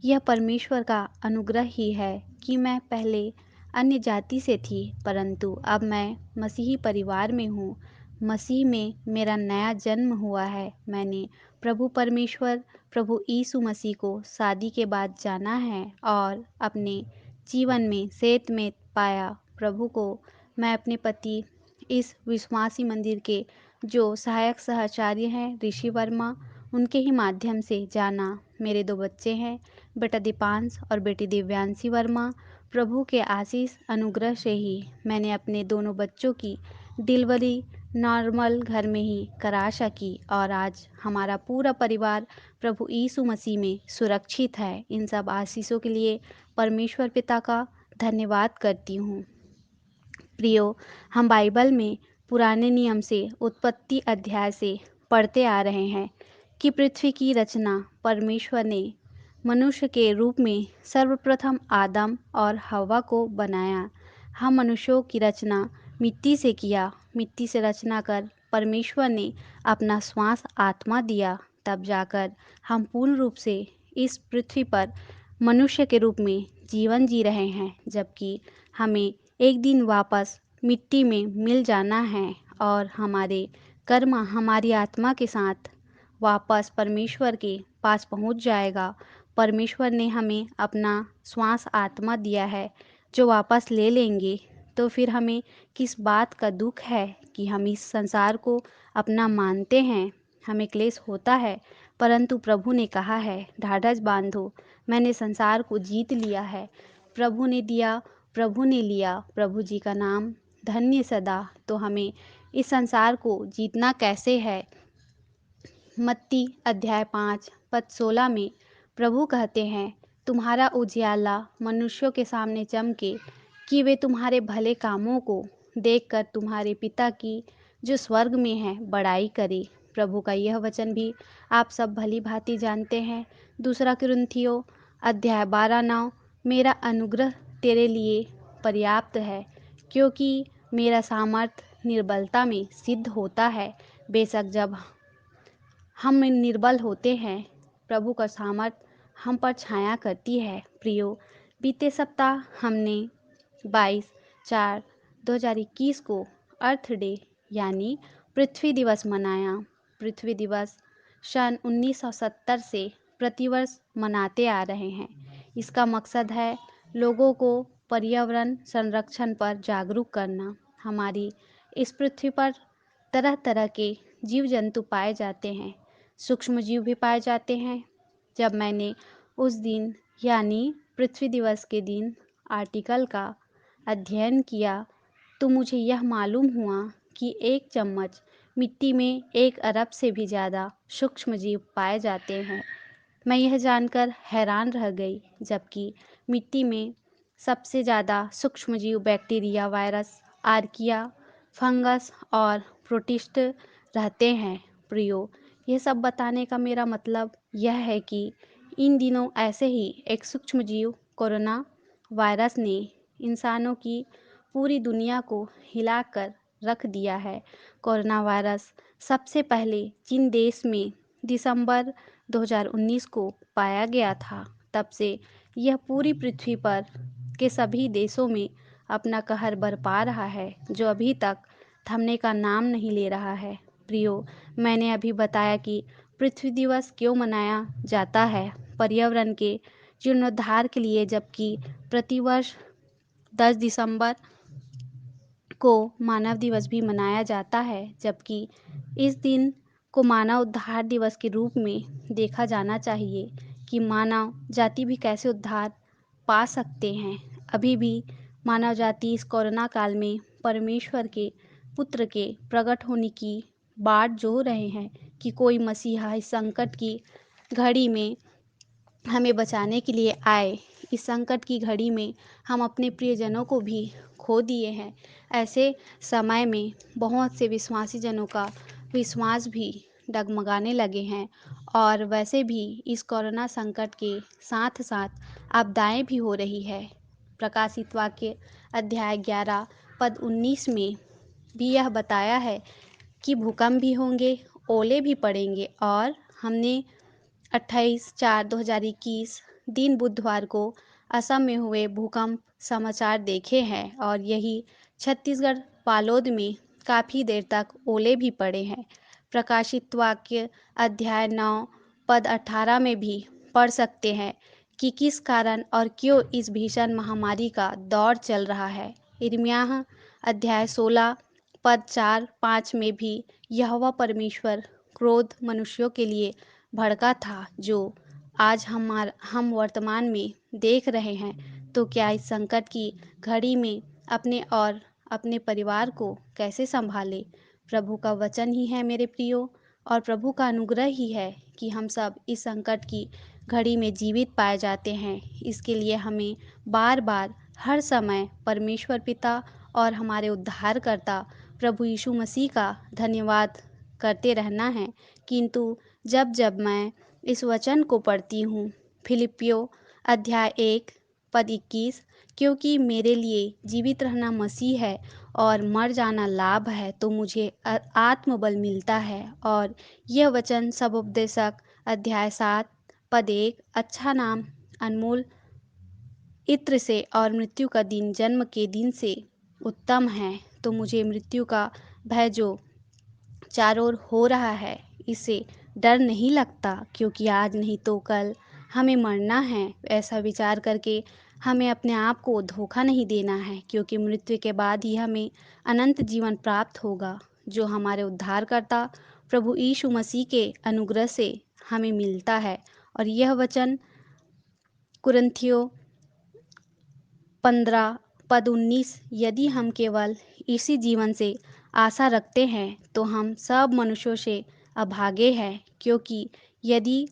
यह परमेश्वर का अनुग्रह ही है कि मैं पहले अन्य जाति से थी, परंतु अब मैं मसीही परिवार में हूँ। मसीह में मेरा नया जन्म हुआ है। मैंने प्रभु परमेश्वर प्रभु यीशु मसीह को शादी के बाद जाना है और अपने जीवन में सेत में पाया। प्रभु को मैं अपने पति इस विश्वासी मंदिर के जो सहायक सहआचार्य हैं ऋषि वर्मा, उनके ही माध्यम से जाना। मेरे 2 बच्चे हैं, बेटा दीपांश और बेटी दिव्यांशी वर्मा। प्रभु के आशीष अनुग्रह से ही मैंने अपने दोनों बच्चों की डिलीवरी नॉर्मल घर में ही करा सकी और आज हमारा पूरा परिवार प्रभु यीशु मसीह में सुरक्षित है। इन सब आशीषों के लिए परमेश्वर पिता का धन्यवाद करती हूँ। प्रियो, हम बाइबल में पुराने नियम से उत्पत्ति अध्याय से पढ़ते आ रहे हैं कि पृथ्वी की रचना परमेश्वर ने मनुष्य के रूप में सर्वप्रथम आदम और हव्वा को बनाया। हम मनुष्यों की रचना मिट्टी से किया। मिट्टी से रचना कर परमेश्वर ने अपना श्वास आत्मा दिया, तब जाकर हम पूर्ण रूप से इस पृथ्वी पर मनुष्य के रूप में जीवन जी रहे हैं, जबकि हमें एक दिन वापस मिट्टी में मिल जाना है और हमारे कर्म हमारी आत्मा के साथ वापस परमेश्वर के पास पहुंच जाएगा। परमेश्वर ने हमें अपना श्वास आत्मा दिया है जो वापस ले लेंगे, तो फिर हमें किस बात का दुख है कि हम इस संसार को अपना मानते हैं। हमें क्लेश होता है, परंतु प्रभु ने कहा है ढाढ़स बांधो, मैंने संसार को जीत लिया है। प्रभु ने दिया, प्रभु ने लिया, प्रभु जी का नाम धन्य सदा। तो हमें इस संसार को जीतना कैसे है? मत्ती अध्याय 5 पद 16 में प्रभु कहते हैं, तुम्हारा उजियाला मनुष्यों के सामने चमके कि वे तुम्हारे भले कामों को देखकर तुम्हारे पिता की जो स्वर्ग में है बड़ाई करे। प्रभु का यह वचन भी आप सब भली भांति जानते हैं। 2 कुरिन्थियों अध्याय 12:9, मेरा अनुग्रह तेरे लिए पर्याप्त है, क्योंकि मेरा सामर्थ्य निर्बलता में सिद्ध होता है। बेशक जब हम निर्बल होते हैं, प्रभु का सामर्थ्य हम पर छाया करती है। प्रियो, बीते सप्ताह हमने 22/4/2021 को अर्थ डे यानी पृथ्वी दिवस मनाया। पृथ्वी दिवस सन 1970 से प्रतिवर्ष मनाते आ रहे हैं। इसका मकसद है लोगों को पर्यावरण संरक्षण पर जागरूक करना। हमारी इस पृथ्वी पर तरह तरह के जीव जंतु पाए जाते हैं, सूक्ष्म जीव भी पाए जाते हैं। जब मैंने उस दिन यानी पृथ्वी दिवस के दिन आर्टिकल का अध्ययन किया तो मुझे यह मालूम हुआ कि 1 चम्मच मिट्टी में 1 अरब से भी ज़्यादा सूक्ष्म जीव पाए जाते हैं। मैं यह जानकर हैरान रह गई, जबकि मिट्टी में सबसे ज़्यादा सूक्ष्म जीव बैक्टीरिया, वायरस, आर्किया, फंगस और प्रोटिस्ट रहते हैं। प्रियो, यह सब बताने का मेरा मतलब यह है कि इन दिनों ऐसे ही एक सूक्ष्म जीव कोरोना वायरस ने इंसानों की पूरी दुनिया को हिलाकर रख दिया है। कोरोना वायरस सबसे पहले चीन देश में दिसंबर 2019 को पाया गया था। तब से यह पूरी पृथ्वी पर के सभी देशों में अपना कहर बरपा रहा है, जो अभी तक थमने का नाम नहीं ले रहा है। प्रियो, मैंने अभी बताया कि पृथ्वी दिवस क्यों मनाया जाता है, पर्यावरण के जीर्णोद्धार के लिए, जबकि प्रतिवर्ष 10 दिसंबर को मानव दिवस भी मनाया जाता है। जबकि इस दिन को मानव उद्धार दिवस के रूप में देखा जाना चाहिए कि मानव जाति भी कैसे उद्धार पा सकते हैं। अभी भी मानव जाति इस कोरोना काल में परमेश्वर के पुत्र के प्रकट होने की बाट जो रहे हैं कि कोई मसीहा इस संकट की घड़ी में हमें बचाने के लिए आए। इस संकट की घड़ी में हम अपने प्रियजनों को भी खो दिए हैं। ऐसे समय में बहुत से विश्वासी जनों का विश्वास भी डगमगाने लगे हैं, और वैसे भी इस कोरोना संकट के साथ साथ आपदाएं भी हो रही है। प्रकाशित वाक्य अध्याय 11 पद 19 में भी यह बताया है कि भूकंप भी होंगे, ओले भी पड़ेंगे। और हमने 28/4/2021 दिन बुधवार को असम में हुए भूकंप समाचार देखे हैं, और यही छत्तीसगढ़ पालोद में काफ़ी देर तक ओले भी पड़े हैं। प्रकाशित वाक्य अध्याय 9 पद 18 में भी पढ़ सकते हैं कि किस कारण और क्यों इस भीषण महामारी का दौर चल रहा है। यिर्मयाह अध्याय 16 पद 4-5 में भी यहोवा परमेश्वर क्रोध मनुष्यों के लिए भड़का था, जो आज हम वर्तमान में देख रहे हैं। तो क्या इस संकट की घड़ी में अपने और अपने परिवार को कैसे संभाले? प्रभु का वचन ही है मेरे प्रियो, और प्रभु का अनुग्रह ही है कि हम सब इस संकट की घड़ी में जीवित पाए जाते हैं। इसके लिए हमें बार बार हर समय परमेश्वर पिता और हमारे उद्धारकर्ता प्रभु यीशु मसीह का धन्यवाद करते रहना है। किंतु जब जब मैं इस वचन को पढ़ती हूँ, फिलिपियो अध्याय 1 पद 21, क्योंकि मेरे लिए जीवित रहना मसीह है और मर जाना लाभ है, तो मुझे आत्मबल मिलता है। और यह वचन सबोपदेशक अध्याय 7 पद 1, अच्छा नाम अनमोल इत्र से और मृत्यु का दिन जन्म के दिन से उत्तम है। तो मुझे मृत्यु का भय जो चारों ओर हो रहा है, इससे डर नहीं लगता, क्योंकि आज नहीं तो कल हमें मरना है। ऐसा विचार करके हमें अपने आप को धोखा नहीं देना है, क्योंकि मृत्यु के बाद ही हमें अनंत जीवन प्राप्त होगा, जो हमारे उद्धारकर्ता प्रभु यीशु मसीह के अनुग्रह से हमें मिलता है। और यह वचन कुरिन्थियों 15 पद 19, यदि हम केवल इसी जीवन से आशा रखते हैं तो हम सब मनुष्यों से अभागे हैं, क्योंकि यदि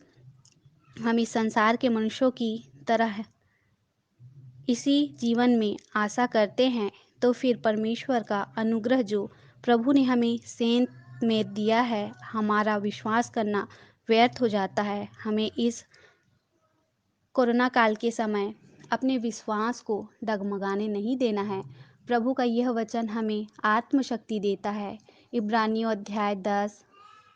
हम इस संसार के मनुष्यों की तरह इसी जीवन में आशा करते हैं, तो फिर परमेश्वर का अनुग्रह जो प्रभु ने हमें सेंत में दिया है, हमारा विश्वास करना व्यर्थ हो जाता है। हमें इस कोरोना काल के समय अपने विश्वास को डगमगाने नहीं देना है। प्रभु का यह वचन हमें आत्मशक्ति देता है। इब्रानियों अध्याय 10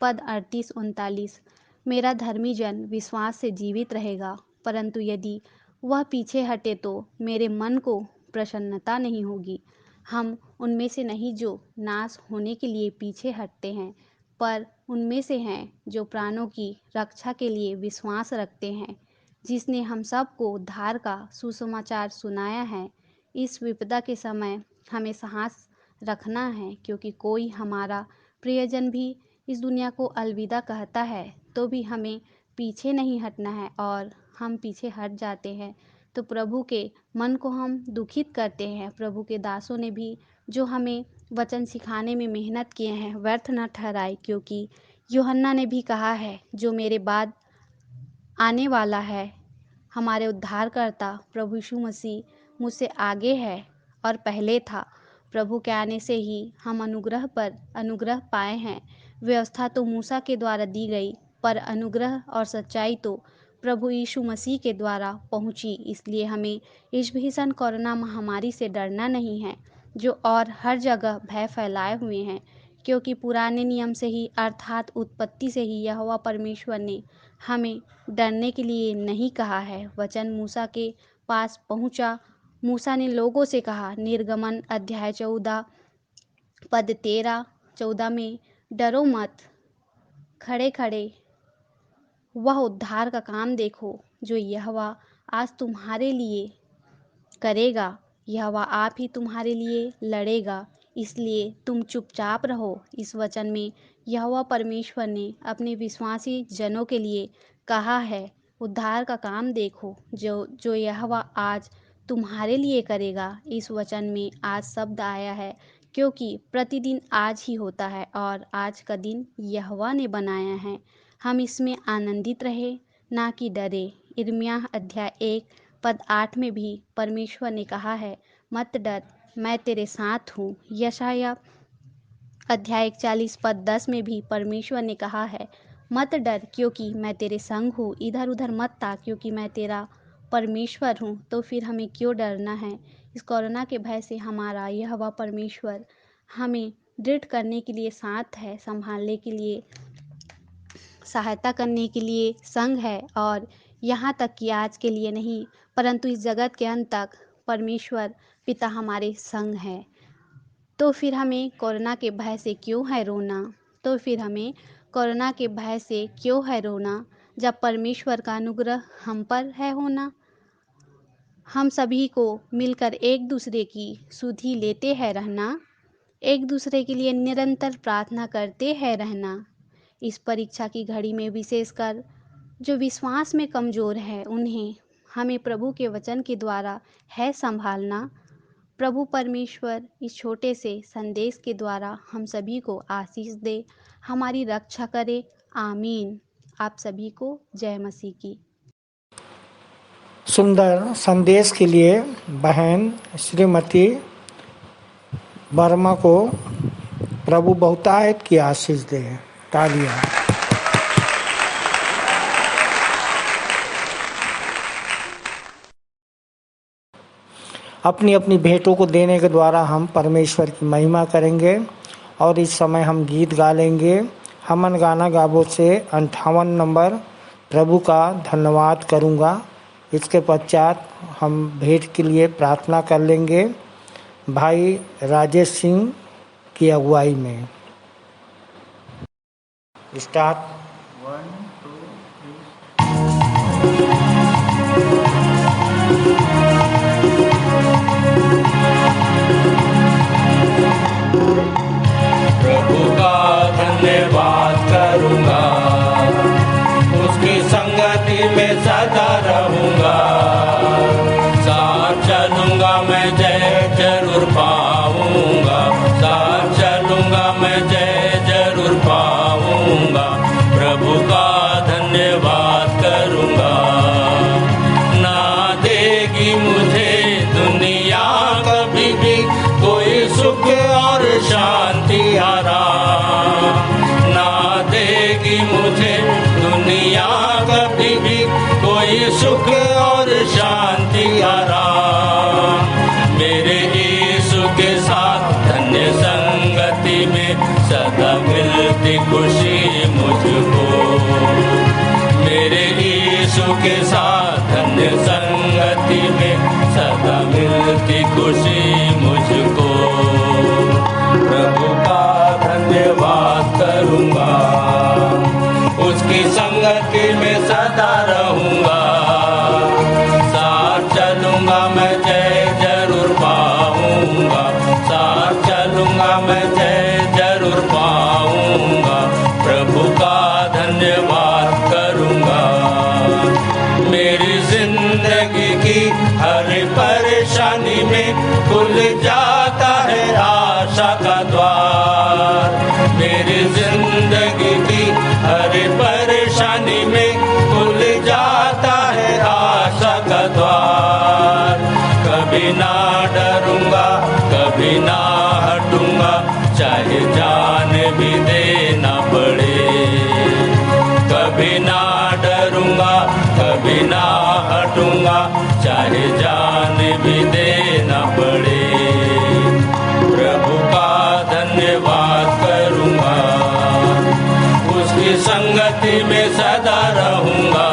पद 38-39। मेरा धर्मी जन विश्वास से जीवित रहेगा, परंतु यदि वह पीछे हटे तो मेरे मन को प्रसन्नता नहीं होगी। हम उनमें से नहीं जो नाश होने के लिए पीछे हटते हैं, पर उनमें से हैं जो प्राणों की रक्षा के लिए विश्वास रखते हैं, जिसने हम सबको उद्धार का सुसमाचार सुनाया है। इस विपदा के समय हमें साहस रखना है, क्योंकि कोई हमारा प्रियजन भी इस दुनिया को अलविदा कहता है तो भी हमें पीछे नहीं हटना है, और हम पीछे हट जाते हैं तो प्रभु के मन को हम दुखित करते हैं। प्रभु के दासों ने भी जो हमें वचन सिखाने में मेहनत किए हैं व्यर्थ न ठहराए, क्योंकि यूहन्ना ने भी कहा है, जो मेरे बाद आने वाला है, हमारे उद्धारकर्ता प्रभु यीशु मसीह मुझसे आगे है और पहले था। प्रभु के आने से ही हम अनुग्रह पर अनुग्रह पाए हैं। व्यवस्था तो मूसा के द्वारा दी गई, पर अनुग्रह और सच्चाई तो प्रभु यीशु मसीह के द्वारा पहुंची। इसलिए हमें इस भीषण कोरोना महामारी से डरना नहीं है, जो और हर जगह भय फैलाए हुए हैं, क्योंकि पुराने नियम से ही अर्थात उत्पत्ति से ही यहोवा परमेश्वर ने हमें डरने के लिए नहीं कहा है। वचन मूसा के पास पहुंचा। मूसा ने लोगों से कहा, निर्गमन अध्याय 14 पद 13-14 में, डरो मत, खड़े खड़े वह उद्धार का काम देखो जो यहोवा आज तुम्हारे लिए करेगा। यहोवा आप ही तुम्हारे लिए लड़ेगा, इसलिए तुम चुपचाप रहो। इस वचन में यहोवा परमेश्वर ने अपने विश्वासी जनों के लिए कहा है, उद्धार का काम देखो जो यहोवा आज तुम्हारे लिए करेगा। इस वचन में आज शब्द आया है, क्योंकि प्रतिदिन आज ही होता है और आज का दिन यहोवा ने बनाया है। हम इसमें आनंदित रहे, ना कि डरे। यिर्मयाह अध्याय 1 पद 8 में भी परमेश्वर ने कहा है, मत डर, मैं तेरे साथ हूँ। यशायाह अध्याय 41 पद 10 में भी परमेश्वर ने कहा है, मत डर, क्योंकि मैं तेरे संग हूँ। इधर उधर मत ताक, क्योंकि मैं तेरा परमेश्वर हूँ। तो फिर हमें क्यों डरना है? इस कोरोना के भय से हमारा यहोवा परमेश्वर हमें दृढ़ करने के लिए साथ है, संभालने के लिए, सहायता करने के लिए संग है, और यहाँ तक कि आज के लिए नहीं, परंतु इस जगत के अंत तक परमेश्वर पिता हमारे संग है। तो फिर हमें कोरोना के भय से क्यों है रोना? तो फिर हमें कोरोना के भय से क्यों है रोना, जब परमेश्वर का अनुग्रह हम पर है होना? हम सभी को मिलकर एक दूसरे की सुधि लेते हैं रहना, एक दूसरे के लिए निरंतर प्रार्थना करते हैं रहना। इस परीक्षा की घड़ी में विशेषकर जो विश्वास में कमज़ोर है, उन्हें हमें प्रभु के वचन के द्वारा है संभालना। प्रभु परमेश्वर इस छोटे से संदेश के द्वारा हम सभी को आशीष दे, हमारी रक्षा करे। आमीन। आप सभी को जय मसीह की। सुंदर संदेश के लिए बहन श्रीमती वर्मा को प्रभु बहुतायत की आशीष दे। तालियां। अपनी अपनी भेंटों को देने के द्वारा हम परमेश्वर की महिमा करेंगे, और इस समय हम गीत गा लेंगे। हमन गाना गाबो से 58 नंबर प्रभु का धन्यवाद करूँगा। इसके पश्चात हम भेंट के लिए प्रार्थना कर लेंगे भाई राजेश सिंह की अगुवाई में। स्टार्ट। 1 2 3। प्रभु का धन्यवाद करूंगा, उसकी संगति में सदा रहूंगा। साथ चलूंगा मैं, जय जरूर पाऊंगा। साथ चलूंगा मैं, जय जरूर पाऊंगा। प्रभु का धन्यवाद करूंगा। ना देगी मुझे दुनिया कभी भी कोई सुख और शांति आराम। ना देगी मुझे दुनिया कभी भी कोई सुख और और शांति आराम। मेरे यीशु के साथ धन्य संगति में सदा मिलती खुशी मुझको। मेरे यीशु के साथ धन्य संगति में सदा मिलती खुशी मुझको। प्रभु का धन्यवाद करूँगा, उसकी संगति में सदा रहूँगा। साथ चलूँगा मैं जय जरूर पाऊँगा, साथ चलूँगा मैं जय जरूर पाऊँगा। प्रभु का धन्यवाद करूँगा। मेरी जिंदगी की हर परेशानी में खुल जाता है आशा का द्वार। मेरी जिंदगी की हर परेशानी में खुल जाता है आशा का द्वार। कभी ना डरूंगा, कभी ना हटूंगा, चाहे जान भी देना पड़े। कभी ना डरूंगा, कभी ना हटूंगा, चाहे जान भी देना पड़े। प्रभु का धन्यवाद करूंगा, उसकी संगति में सदा रहूंगा।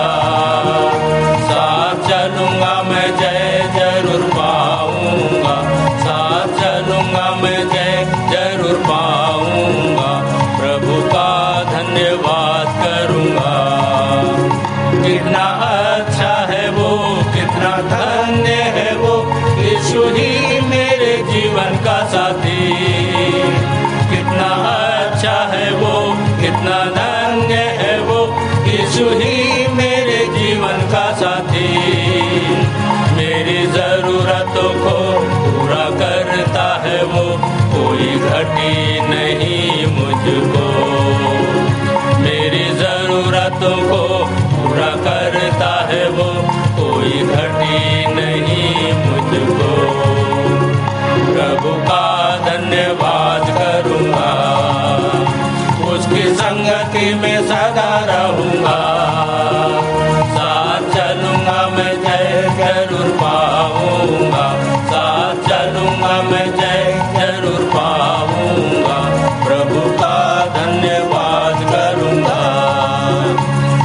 साथ चलूंगा मैं जय जरूर पाऊंगा, साथ चलूंगा मैं जय जरूर पाऊंगा। प्रभु का धन्यवाद करूंगा। कितना अच्छा है वो, कितना धन्य है वो, यीशु ही मेरे जीवन का साथी। कितना अच्छा है वो, कितना धन्य है वो, यीशु ही मेरे जीवन का साथी। मेरी जरूरतों को पूरा करता है वो, कोई घटी नहीं मुझको। मेरी जरूरतों को पूरा करता है वो, कोई घटी नहीं मुझको। प्रभु का धन्यवाद करूँगा, उसकी संगति में सदा रहूँगा। साथ चलूँगा मैं जय जरूर पाऊँगा, साथ चलूँगा मैं जय जरूर पाऊँगा। प्रभु का धन्यवाद करूँगा।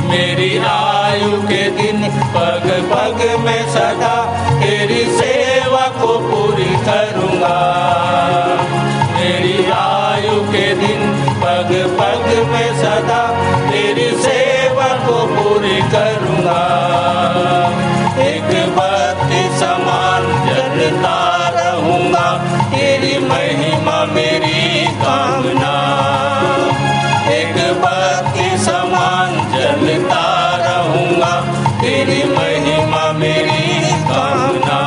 मेरी आयु के दिन पग पग में सदा तेरी सेवा को पूरी करूँगा। मेरी आयु के दिन पग पग में सदा तेरी सेवा को पूरी करूँगा। एक बत्ती समान जलता रहूँगा, तेरी महिमा मेरी कामना। एक बत्ती समान जलता रहूँगा, तेरी महिमा मेरी कामना।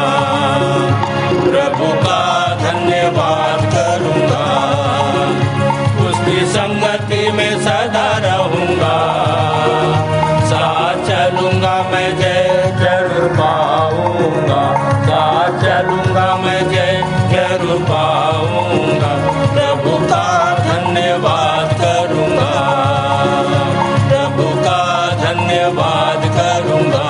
प्रभु का धन्यवाद करूँगा, उसकी संगति में सदा रहूँगा। साथ चलूँगा मैं जय जरूर पाऊँगा, साथ चलूँगा मैं जय जरूर पाऊँगा। प्रभु का धन्यवाद करूँगा, प्रभु का धन्यवाद करूँगा।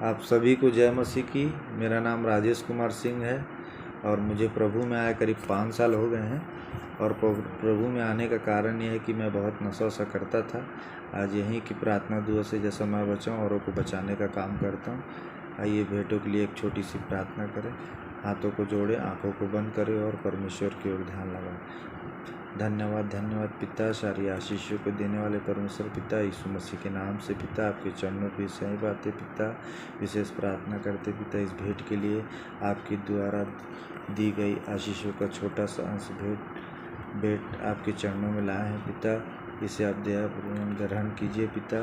आप सभी को जय मसीह की। मेरा नाम राजेश कुमार सिंह है और मुझे प्रभु में आए करीब 5 साल हो गए हैं। और प्रभु में आने का कारण यह है कि मैं बहुत नशा वशा करता था। आज यहीं की प्रार्थना दुआ से जैसा मैं बचाऊँ औरों को बचाने का काम करता हूँ। आइए भेंटों के लिए एक छोटी सी प्रार्थना करें। हाथों को जोड़ें, आंखों को बंद करें और परमेश्वर की ओर ध्यान लगाएं। धन्यवाद धन्यवाद पिता, सारी आशीषों को देने वाले परमेश्वर पिता, यीशु मसीह के नाम से पिता, आपके चरणों पे सही बातें पिता, विशेष प्रार्थना करते पिता इस भेंट के लिए। आपके द्वारा दी गई आशीषों का छोटा सा अंश भेंट आपके चरणों में लाए हैं पिता। इसे आप दयापूर्वक ग्रहण कीजिए पिता,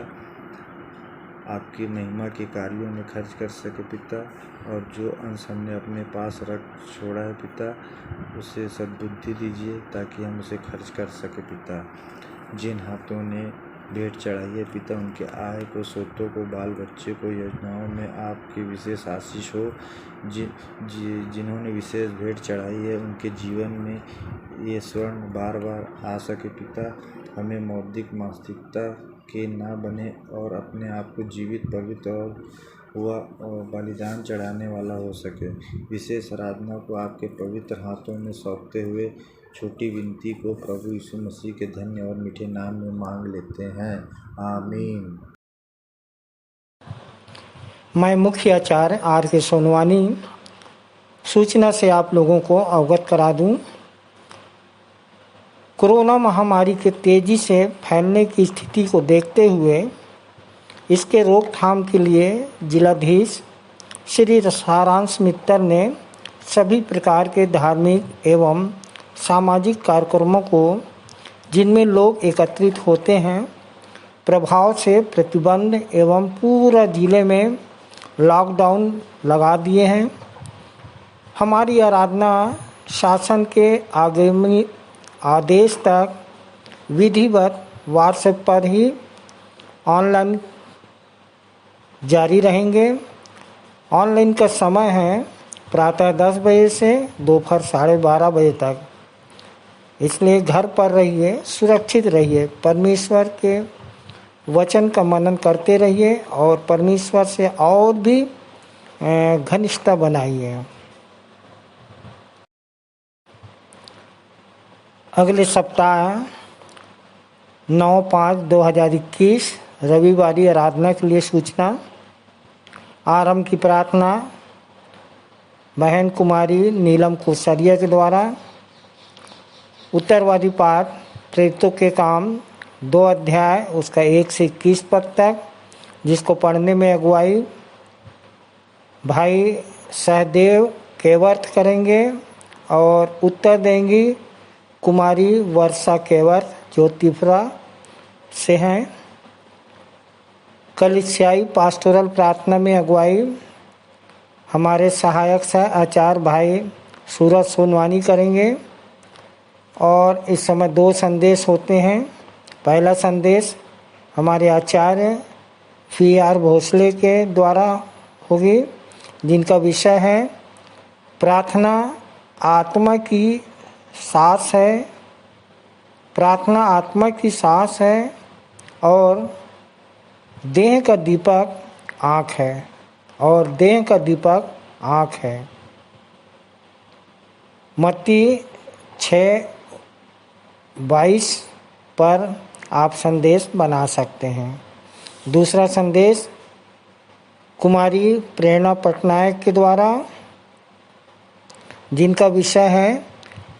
आपकी महिमा के कार्यों में खर्च कर सके पिता। और जो अंश हमने अपने पास रख छोड़ा है पिता, उसे सद्बुद्धि दीजिए ताकि हम उसे खर्च कर सके पिता। जिन हाथों ने भेंट चढ़ाइए। पिता, उनके आय को, स्रोतों को, बाल बच्चे को, योजनाओं में आपकी विशेष आशीष हो। जिन्होंने विशेष भेंट चढ़ाई है उनके जीवन में ये स्वर्ण बार बार आ सके। पिता, हमें मौद्रिक मानसिकता के ना बने और अपने आप को जीवित, पवित्र और बलिदान चढ़ाने वाला हो सके। विशेष आराधना को आपके पवित्र हाथों में सौंपते हुए छोटी विनती को प्रभु यीशु मसीह के धन्य और मीठे नाम में मांग लेते हैं। आमीन। मैं मुख्य आचार्य R.K. सोनवानी सूचना से आप लोगों को अवगत करा दूं। कोरोना महामारी के तेजी से फैलने की स्थिति को देखते हुए इसके रोकथाम के लिए जिलाधीश श्री सारांश मित्तल ने सभी प्रकार के धार्मिक एवं सामाजिक कार्यक्रमों को जिनमें लोग एकत्रित होते हैं प्रभाव से प्रतिबंध एवं पूरा जिले में लॉकडाउन लगा दिए हैं। हमारी आराधना शासन के आगामी आदेश तक विधिवत व्हाट्सएप पर ही ऑनलाइन जारी रहेंगे। ऑनलाइन का समय है प्रातः 10 बजे से दोपहर 12:30 बजे तक। इसलिए घर पर रहिए, सुरक्षित रहिए, परमेश्वर के वचन का मनन करते रहिए और परमेश्वर से और भी घनिष्ठता बनाइए। अगले सप्ताह 9/5/2021 रविवारी आराधना के लिए सूचना। आरंभ की प्रार्थना बहन कुमारी नीलम कुसरिया के द्वारा। उत्तरवादी पाठ प्रेरितों के काम 2 अध्याय उसका 1 से 21 पद तक, जिसको पढ़ने में अगुवाई भाई सहदेव केवर्थ करेंगे और उत्तर देंगी कुमारी वर्षा केवर्थ जो त्रिपुरा से हैं। कलिसियाई पास्टोरल प्रार्थना में अगुवाई हमारे सहायक सह आचार्य भाई सूरज सोनवानी करेंगे और इस समय 2 संदेश होते हैं। पहला संदेश हमारे आचार्य PR भोसले के द्वारा होगी, जिनका विषय है प्रार्थना आत्मा की सांस है। प्रार्थना आत्मा की सांस है और देह का दीपक आँख है और देह का दीपक आँख है। मत्ती 6:22 पर आप संदेश बना सकते हैं। दूसरा संदेश कुमारी प्रेरणा पटनायक के द्वारा, जिनका विषय है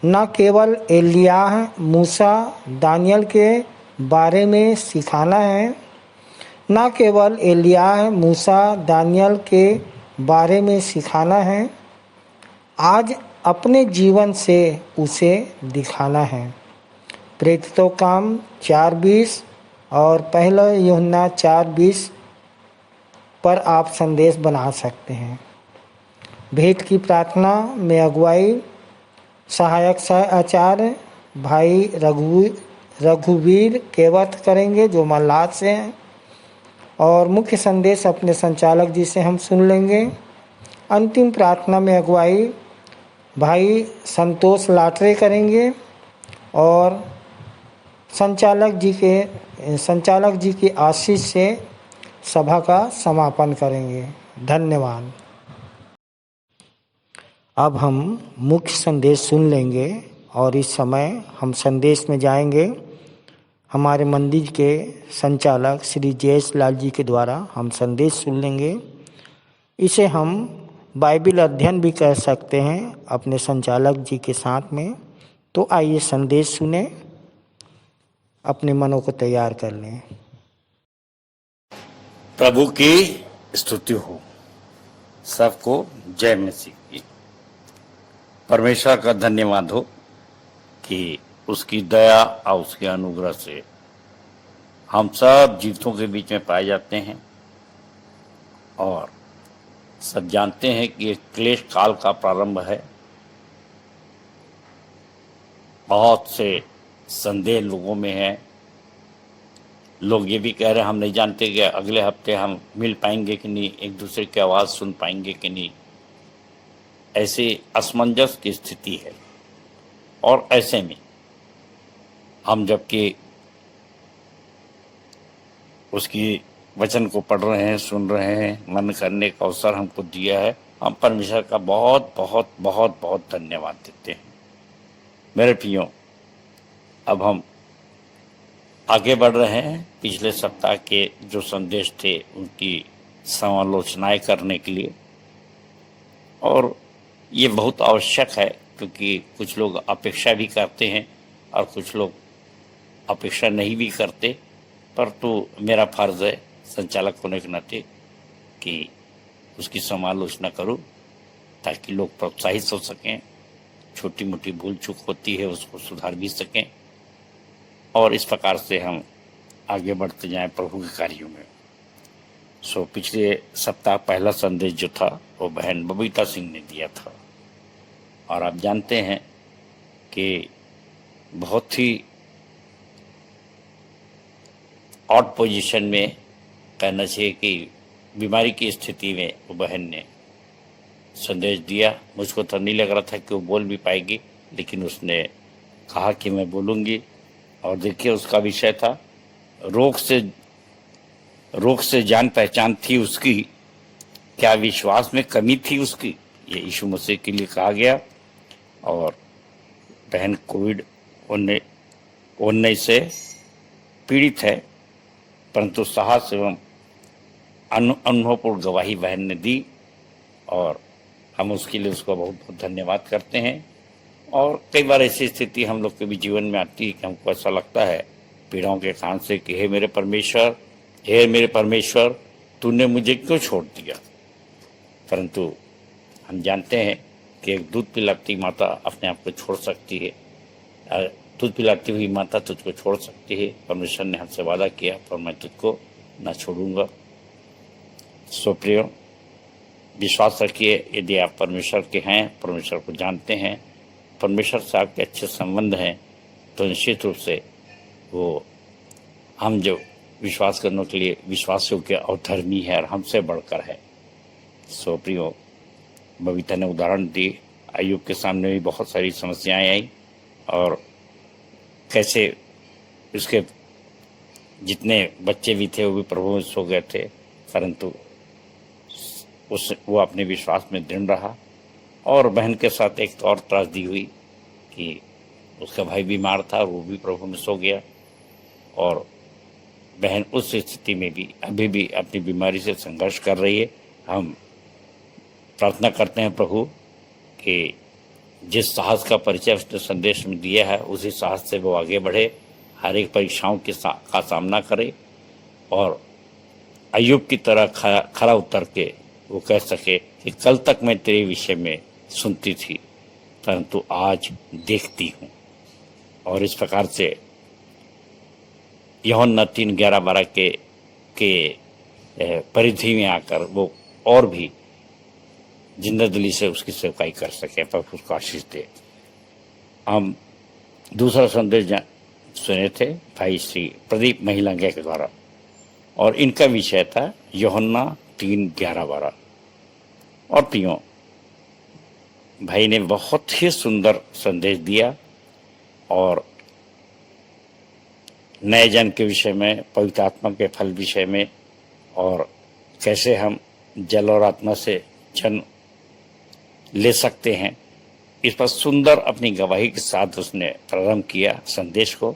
न केवल एलियाह, मूसा, दानियल के बारे में सिखाना है, न केवल एलियाह, मूसा, दानियल के बारे में सिखाना है, आज अपने जीवन से उसे दिखाना है। प्रेरितों काम 4:20 और पहला यूहन्ना 4:20 पर आप संदेश बना सकते हैं। भेंट की प्रार्थना में अगुवाई सहायक सह आचार्य भाई रघुवीर केवट करेंगे जो मल्लाद से हैं और मुख्य संदेश अपने संचालक जी से हम सुन लेंगे। अंतिम प्रार्थना में अगुवाई भाई संतोष लाटरे करेंगे और संचालक जी की आशीष से सभा का समापन करेंगे। धन्यवाद। अब हम मुख्य संदेश सुन लेंगे और इस समय हम संदेश में जाएंगे। हमारे मंदिर के संचालक श्री जयेश लाल जी के द्वारा हम संदेश सुन लेंगे। इसे हम बाइबल अध्ययन भी कह सकते हैं अपने संचालक जी के साथ में। तो आइए संदेश सुने, अपने मनों को तैयार कर लें। प्रभु की स्तुति हो। सबको जय मसीह की। परमेश्वर का धन्यवाद हो कि उसकी दया और उसके अनुग्रह से हम सब जीवितों के बीच में पाए जाते हैं और सब जानते हैं कि एक क्लेश काल का प्रारंभ है। बहुत से संदेह लोगों में है लोग ये भी कह रहे हैं हम नहीं जानते कि अगले हफ्ते हम मिल पाएंगे कि नहीं, एक दूसरे की आवाज़ सुन पाएंगे कि नहीं। ऐसी असमंजस की स्थिति है। और ऐसे में हम जबकि उसकी वचन को पढ़ रहे हैं, सुन रहे हैं, मन करने का अवसर हमको दिया है, हम परमेश्वर का बहुत बहुत बहुत बहुत धन्यवाद देते हैं। मेरे प्रियो, अब हम आगे बढ़ रहे हैं पिछले सप्ताह के जो संदेश थे उनकी समालोचनाएं करने के लिए। और ये बहुत आवश्यक है क्योंकि कुछ लोग अपेक्षा भी करते हैं और कुछ लोग अपेक्षा नहीं भी करते, परंतु मेरा फर्ज है संचालक होने के नाते कि उसकी समालोचना करूं ताकि लोग प्रोत्साहित हो सकें, छोटी मोटी भूल चूक होती है उसको सुधार भी सकें और इस प्रकार से हम आगे बढ़ते जाएं प्रभु के कार्यों में। पिछले सप्ताह पहला संदेश जो था वो बहन बबीता सिंह ने दिया था और आप जानते हैं कि बहुत ही ऑड पोजीशन में कहना चाहिए कि बीमारी की स्थिति में वो बहन ने संदेश दिया। मुझको तो नहीं लग रहा था कि वो बोल भी पाएगी, लेकिन उसने कहा कि मैं बोलूँगी। और देखिए उसका विषय था रोग से जान पहचान थी उसकी, क्या विश्वास में कमी थी उसकी, ये यीशु मसीह के लिए कहा गया। और बहन कोविड-19 से पीड़ित है, परंतु साहस एवं अनुभवपूर्ण गवाही बहन ने दी और हम उसके लिए उसको बहुत बहुत धन्यवाद करते हैं। और कई बार ऐसी स्थिति हम लोग के भी जीवन में आती है कि हमको ऐसा लगता है पीड़ाओं के कारण से कि हे मेरे परमेश्वर तूने मुझे क्यों छोड़ दिया। परंतु हम जानते हैं कि एक दूध पिलाती माता अपने आप को छोड़ सकती है, दूध पिलाती हुई माता तुझको छोड़ सकती है। परमेश्वर ने हमसे वादा किया पर मैं तुझको ना छोड़ूंगा। प्रियो, विश्वास रखिए यदि आप परमेश्वर के हैं, परमेश्वर को जानते हैं, परमेश्वर से आपके अच्छे संबंध हैं, तो निश्चित रूप से वो हम जो विश्वास करने के लिए विश्वास योग्य और धर्मी है और हमसे बढ़कर है। प्रियो, बबीता ने उदाहरण दी, अय्यूब के सामने भी बहुत सारी समस्याएं आई और कैसे उसके जितने बच्चे भी थे वो भी प्रभु में सो गए थे, परंतु वो अपने विश्वास में दृढ़ रहा। और बहन के साथ एक और त्रासदी हुई कि उसका भाई बीमार था, वो भी प्रभु में सो गया और बहन उस स्थिति में भी अभी भी अपनी बीमारी से संघर्ष कर रही है। हम प्रार्थना करते हैं प्रभु कि जिस साहस का परिचय उसने संदेश में दिया है उसी साहस से वो आगे बढ़े, हर एक परीक्षाओं का सामना करे और अय्यूब की तरह खरा उतर के वो कह सके कि कल तक मैं तेरे विषय में सुनती थी परंतु आज देखती हूँ। और इस प्रकार से यूहन्ना 3:11-12 के परिधि में आकर वो और भी जिंदा दिली से उसकी सेवकाई कर सके। पर उसको आशीष दे। हम दूसरा संदेश सुने थे भाई श्री प्रदीप महिलांगे के द्वारा और इनका विषय था यूहन्ना 3:11-12। और प्रियो, भाई ने बहुत ही सुंदर संदेश दिया और नए जन्म के विषय में, पवित्र आत्मा के फल विषय में और कैसे हम जल और आत्मा से जन्म ले सकते हैं, इस पर सुंदर अपनी गवाही के साथ उसने प्रारंभ किया संदेश को।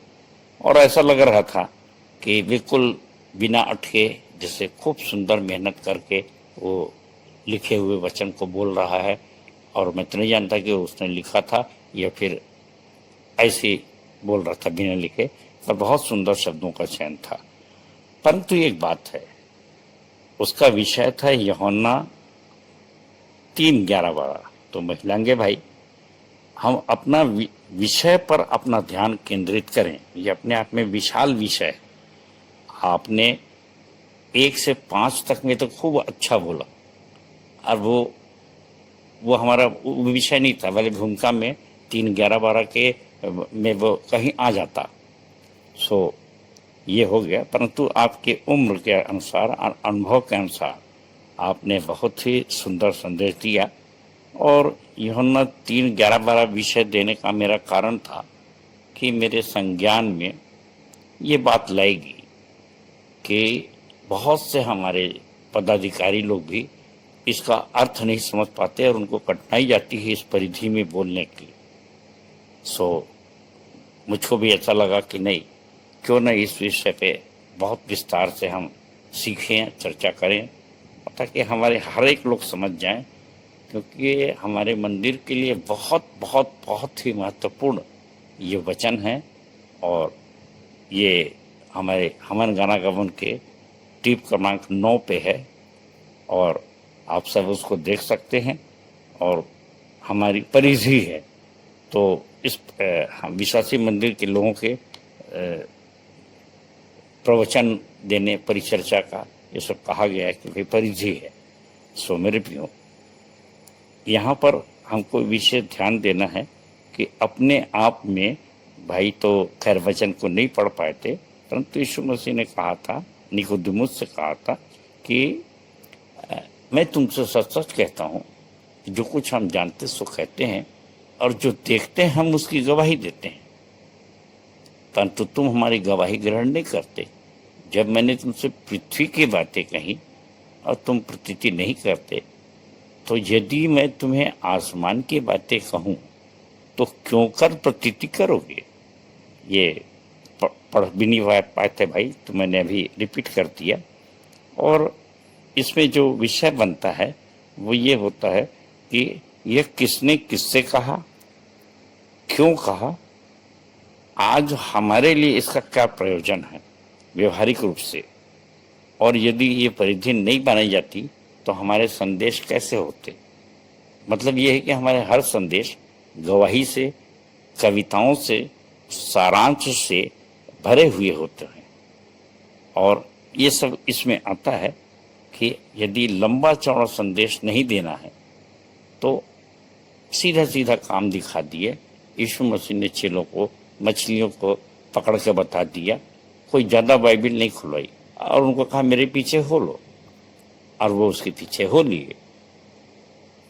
और ऐसा लग रहा था कि बिल्कुल बिना अटके जैसे खूब सुंदर मेहनत करके वो लिखे हुए वचन को बोल रहा है। और मैं तो नहीं जानता कि उसने लिखा था या फिर ऐसे ही बोल रहा था बिना लिखे, पर बहुत सुंदर शब्दों का चयन था। परंतु एक बात है, उसका विषय था यूहन्ना 3:11-12। तो महिलांगे भाई, हम अपना विषय पर अपना ध्यान केंद्रित करें। ये अपने आप में विशाल विषय है। आपने 1 से 5 तक में तो खूब अच्छा बोला और वो हमारा विषय नहीं था, भले भूमिका में 3:11-12 के में वो कहीं आ जाता। ये हो गया, परंतु आपके उम्र के अनुसार, अनुभव के अनुसार आपने बहुत ही सुंदर संदेश दिया। और यूहन्ना 3:11-12 विषय देने का मेरा कारण था कि मेरे संज्ञान में ये बात लाएगी कि बहुत से हमारे पदाधिकारी लोग भी इसका अर्थ नहीं समझ पाते और उनको कठिनाई जाती है इस परिधि में बोलने की। सो मुझको भी ऐसा लगा कि नहीं, क्यों न इस विषय पे बहुत विस्तार से हम सीखें, चर्चा करें, ताकि हमारे हर एक लोग समझ जाएं, क्योंकि हमारे मंदिर के लिए बहुत बहुत बहुत ही महत्वपूर्ण ये वचन है। और ये हमारे हवन गाना गवन के टीप क्रमांक 9 पे है और आप सब उसको देख सकते हैं और हमारी परिधि है। तो इस विश्वासी मंदिर के लोगों के प्रवचन देने, परिचर्चा का ये सब कहा गया है कि भाई परिधि है। सो मेरे प्रियो, यहाँ पर हमको विशेष ध्यान देना है कि अपने आप में भाई तो खैर वचन को नहीं पढ़ पाए थे, परंतु यीशु मसीह ने कहा था, निकोदेमुस से कहा था कि मैं तुमसे सच सच कहता हूँ, जो कुछ हम जानते सो कहते हैं और जो देखते हैं हम उसकी गवाही देते हैं, परंतु तुम हमारी गवाही ग्रहण नहीं करते। जब मैंने तुमसे पृथ्वी की बातें कही और तुम प्रतीति नहीं करते, तो यदि मैं तुम्हें आसमान की बातें कहूँ तो क्यों कर प्रतीति करोगे। ये पढ़ भी नहीं पाए थे भाई, तो मैंने अभी रिपीट कर दिया। और इसमें जो विषय बनता है वो ये होता है कि यह किसने किससे कहा, क्यों कहा, आज हमारे लिए इसका क्या प्रयोजन है व्यवहारिक रूप से, और यदि ये परिधि नहीं बनाई जाती तो हमारे संदेश कैसे होते। मतलब ये है कि हमारे हर संदेश गवाही से, कविताओं से, सारांश से भरे हुए होते हैं। और ये सब इसमें आता है कि यदि लंबा चौड़ा संदेश नहीं देना है तो सीधा सीधा काम दिखा दिए। यीशु मसीह ने चेलों को मछलियों को पकड़ के बता दिया, कोई ज़्यादा बाइबिल नहीं खुलवाई और उनको कहा मेरे पीछे हो लो, और वो उसके पीछे हो लिए।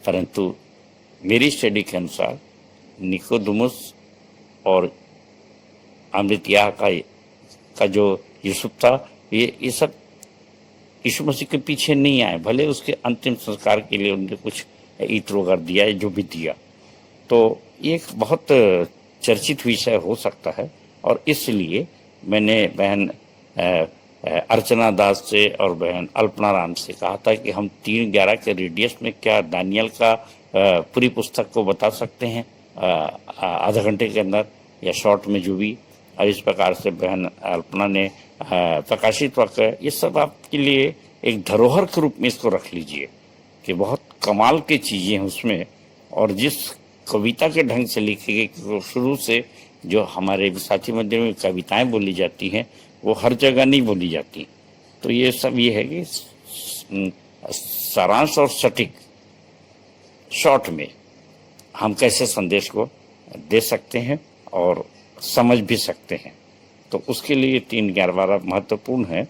परंतु मेरी स्टडी के अनुसार निकोदेमुस और अमृतयाह का जो यूसुफ था, ये सब यीशु मसीह के पीछे नहीं आए, भले उसके अंतिम संस्कार के लिए उनने कुछ इत्र वगैरह दिया है, जो भी दिया। तो ये एक बहुत चर्चित विषय हो सकता है और इसलिए मैंने बहन अर्चना दास से और बहन अल्पना राम से कहा था कि हम 3:11 के रेडियस में क्या दानियल का पूरी पुस्तक को बता सकते हैं आधा घंटे के अंदर या शॉर्ट में जो भी। और इस प्रकार से बहन अल्पना ने प्रकाशित वाक्य, ये सब आपके लिए एक धरोहर के रूप में इसको रख लीजिए कि बहुत कमाल की चीज़ें हैं उसमें। और जिस कविता के ढंग से लिखी गई, शुरू से जो हमारे विसाखी मंदिर में कविताएं बोली जाती हैं वो हर जगह नहीं बोली जाती। तो ये सब ये है कि सारांश और सटीक शॉर्ट में हम कैसे संदेश को दे सकते हैं और समझ भी सकते हैं। तो उसके लिए 3:11-12 महत्वपूर्ण है।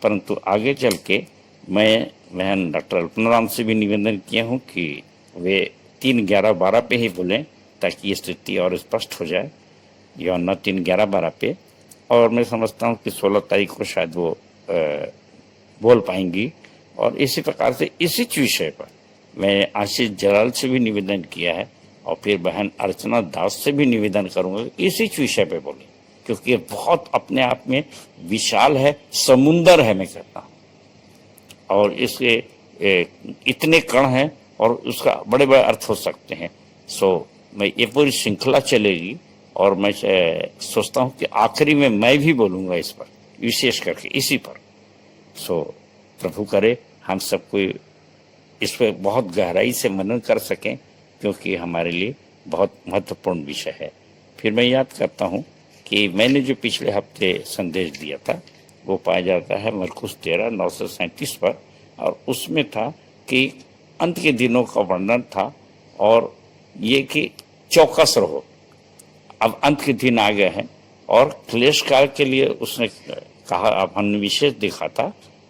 परंतु आगे चल के मैं बहन डॉक्टर अल्पना राम से भी निवेदन किया हूँ कि वे 3:11-12 पे ही बोलें ताकि ये स्थिति और स्पष्ट हो जाए, यूहन्ना 3:11-12 पे। और मैं समझता हूँ कि 16 तारीख को शायद वो बोल पाएंगी। और इसी प्रकार से इसी विषय पर मैं आशीष जलाल से भी निवेदन किया है और फिर बहन अर्चना दास से भी निवेदन करूँगा इसी विषय पे बोले, क्योंकि ये बहुत अपने आप में विशाल है, समुंदर है मैं कहता हूँ। और इसके इतने कण हैं और उसका बड़े बड़े अर्थ हो सकते हैं। सो मैं ये पूरी श्रृंखला चलेगी और मैं सोचता हूँ कि आखिरी में मैं भी बोलूँगा इस पर, विशेष करके इसी पर। सो प्रभु करे हम सबको इस पर बहुत गहराई से मनन कर सकें, क्योंकि हमारे लिए बहुत महत्वपूर्ण विषय है। फिर मैं याद करता हूँ कि मैंने जो पिछले हफ्ते संदेश दिया था वो पाया जाता है मरकुस 13:9-37 पर, और उसमें था कि अंत के दिनों का वर्णन था और ये कि चौकस रहो। अब अंत के दिन आ गए हैं और क्लेश काल के लिए उसने कहा, हमने विशेष देखा था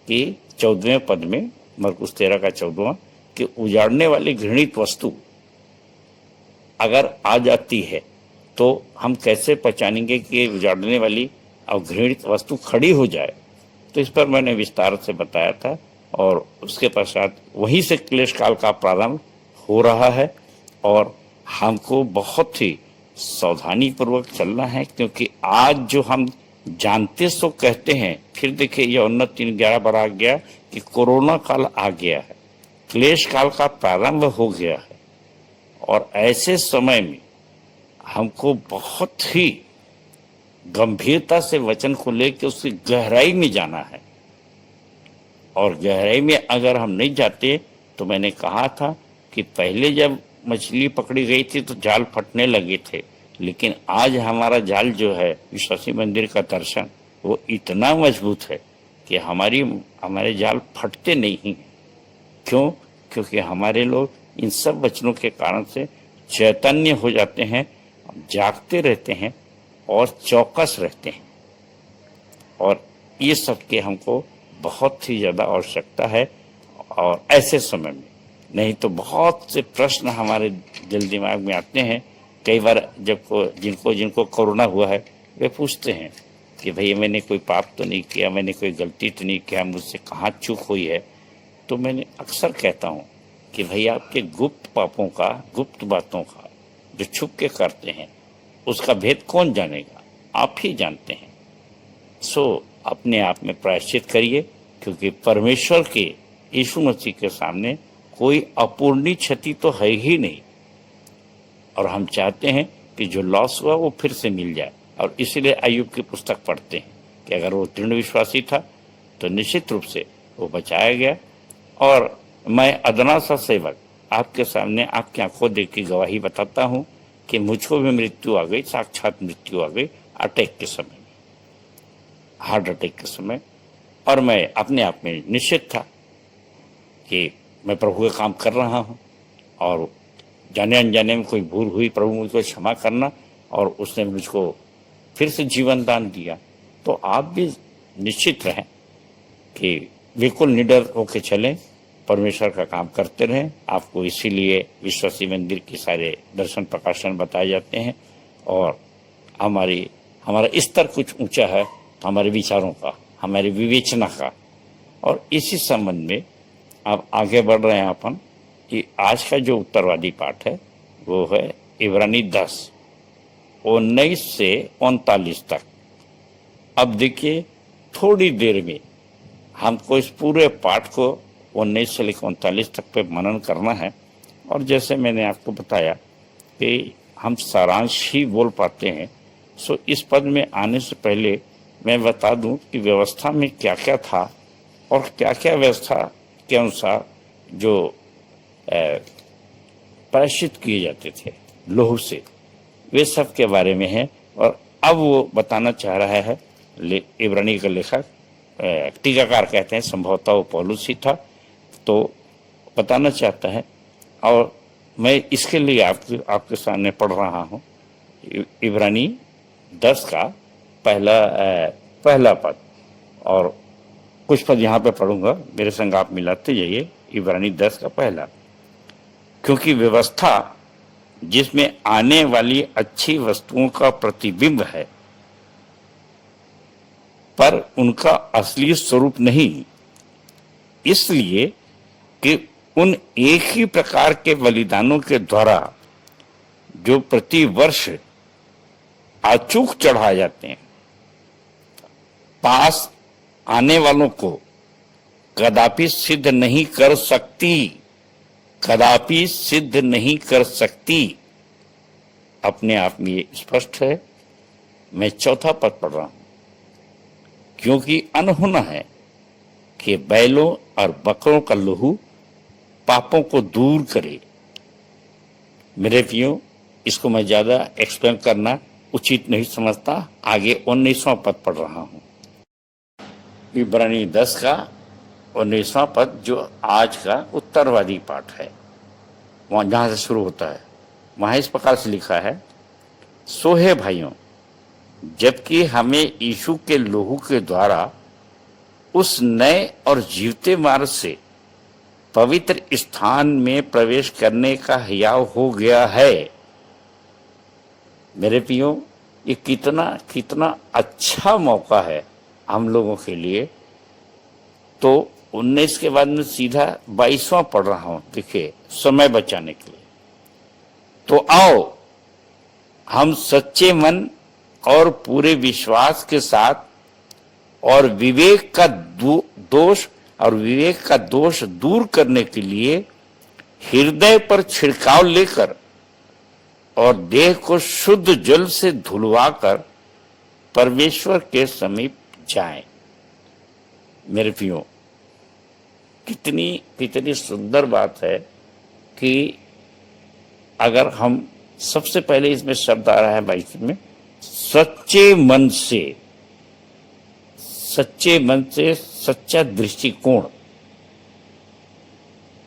कि 14वें पद में, मरकुस 13 का 14वां, कि उजाड़ने वाली घृणित वस्तु अगर आ जाती है तो हम कैसे पहचानेंगे कि उजाड़ने वाली और घृणित वस्तु खड़ी हो जाए। तो इस पर मैंने विस्तार से बताया था और उसके पश्चात वहीं से क्लेश काल का प्रारंभ हो रहा है और हमको बहुत ही सावधानी पूर्वक चलना है, क्योंकि आज जो हम जानते सो कहते हैं, फिर देखिए यह 19-3-11 बार आ गया कि कोरोना काल आ गया है, क्लेश काल का प्रारंभ हो गया है और ऐसे समय में हमको बहुत ही गंभीरता से वचन को लेकर उसकी गहराई में जाना है। और गहराई में अगर हम नहीं जाते तो मैंने कहा था कि पहले जब मछली पकड़ी गई थी तो जाल फटने लगे थे, लेकिन आज हमारा जाल जो है विश्वासी मंदिर का दर्शन वो इतना मजबूत है कि हमारे जाल फटते नहीं हैं। क्यों? क्योंकि हमारे लोग इन सब वचनों के कारण से चैतन्य हो जाते हैं, जागते रहते हैं और चौकस रहते हैं। और ये सब के हमको बहुत ही ज़्यादा आवश्यकता है। और ऐसे समय में नहीं तो बहुत से प्रश्न हमारे दिल दिमाग में आते हैं। कई बार जब जिनको कोरोना हुआ है वे पूछते हैं कि भैया मैंने कोई पाप तो नहीं किया, मैंने कोई गलती तो नहीं किया, मुझसे कहाँ चूक हुई है। तो मैंने अक्सर कहता हूँ कि भैया आपके गुप्त पापों का, गुप्त बातों का जो छुप के करते हैं उसका भेद कौन जानेगा? आप ही जानते हैं। सो अपने आप में प्रायश्चित करिए, क्योंकि परमेश्वर के यीशु मसीह के सामने कोई अपूर्णीय क्षति तो है ही नहीं। और हम चाहते हैं कि जो लॉस हुआ वो फिर से मिल जाए। और इसीलिए अय्यूब की पुस्तक पढ़ते हैं कि अगर वो दृढ़ विश्वासी था तो निश्चित रूप से वो बचाया गया। और मैं अदना सा सेवक आपके सामने आपकी आंखों देख की गवाही बताता हूँ कि मुझको भी मृत्यु आ गई, साक्षात मृत्यु आ गई अटैक के समय, हार्ट अटैक के समय। और मैं अपने आप में निश्चित था कि मैं प्रभु का काम कर रहा हूँ और जाने अनजाने में कोई भूल हुई, प्रभु मुझको क्षमा करना, और उसने मुझको फिर से जीवन दान दिया। तो आप भी निश्चित रहें कि बिल्कुल निडर होकर चलें, परमेश्वर का काम करते रहें। आपको इसीलिए विश्वासी मंदिर के सारे दर्शन प्रकाशन बताए जाते हैं और हमारा स्तर कुछ ऊंचा है हमारे विचारों का, हमारी विवेचना का। और इसी संबंध में आप आगे बढ़ रहे हैं अपन कि आज का जो उत्तरवादी पाठ है वो है इब्रानी 10:19 से 39 तक। अब देखिए थोड़ी देर में हमको इस पूरे पाठ को 19 से लेकर 39 तक पे मनन करना है। और जैसे मैंने आपको बताया कि हम सारांश ही बोल पाते हैं, सो इस पद में आने से पहले मैं बता दूं कि व्यवस्था में क्या क्या था और क्या क्या व्यवस्था के अनुसार जो प्रायश्चित किए जाते थे लोहू से, वे सब के बारे में है। और अब वो बताना चाह रहा है, इब्रानी का लेखक टीकाकार कहते हैं, संभवतः वो पौलुस ही था, तो बताना चाहता है। और मैं इसके लिए आपके सामने पढ़ रहा हूँ इब्रानी 10 का पहला पद, और कुछ पद यहाँ पे पढ़ूंगा, मेरे संग आप मिलाते जाइए। इब्रानी 10 का पहला, क्योंकि व्यवस्था जिसमें आने वाली अच्छी वस्तुओं का प्रतिबिंब है पर उनका असली स्वरूप नहीं, इसलिए कि उन एक ही प्रकार के बलिदानों के द्वारा जो प्रति वर्ष अचूक चढ़ाए जाते हैं, पास आने वालों को कदापि सिद्ध नहीं कर सकती, कदापि सिद्ध नहीं कर सकती। अपने आप में ये स्पष्ट है। मैं चौथा पद पढ़ रहा हूं, क्योंकि अनहोना है कि बैलों और बकरों का लहू पापों को दूर करे। मेरे प्रियो, इसको मैं ज्यादा एक्सप्लेन करना उचित नहीं समझता। आगे 19वां पद पढ़ रहा हूं, इब्रानी 10 का 19वां पद, जो आज का उत्तरवादी पाठ है, वहां जहां से शुरू होता है, वहां इस प्रकार से लिखा है, सो है भाइयों, जबकि हमें यीशु के लहू के द्वारा उस नए और जीवते मार्ग से पवित्र स्थान में प्रवेश करने का हयाव हो गया है। मेरे प्रियो, ये कितना कितना अच्छा मौका है हम लोगों के लिए। तो 19 के बाद में सीधा 22वां पढ़ रहा हूं, देखिए, समय बचाने के लिए। तो आओ हम सच्चे मन और पूरे विश्वास के साथ और विवेक का दोष दूर करने के लिए हृदय पर छिड़काव लेकर और देह को शुद्ध जल से धुलवाकर परमेश्वर के समीप जाएं। मेरे प्रियो, कितनी कितनी सुंदर बात है कि अगर हम सबसे पहले इसमें शब्द आ रहा है बाइबल में, सच्चे मन से, सच्चा दृष्टिकोण।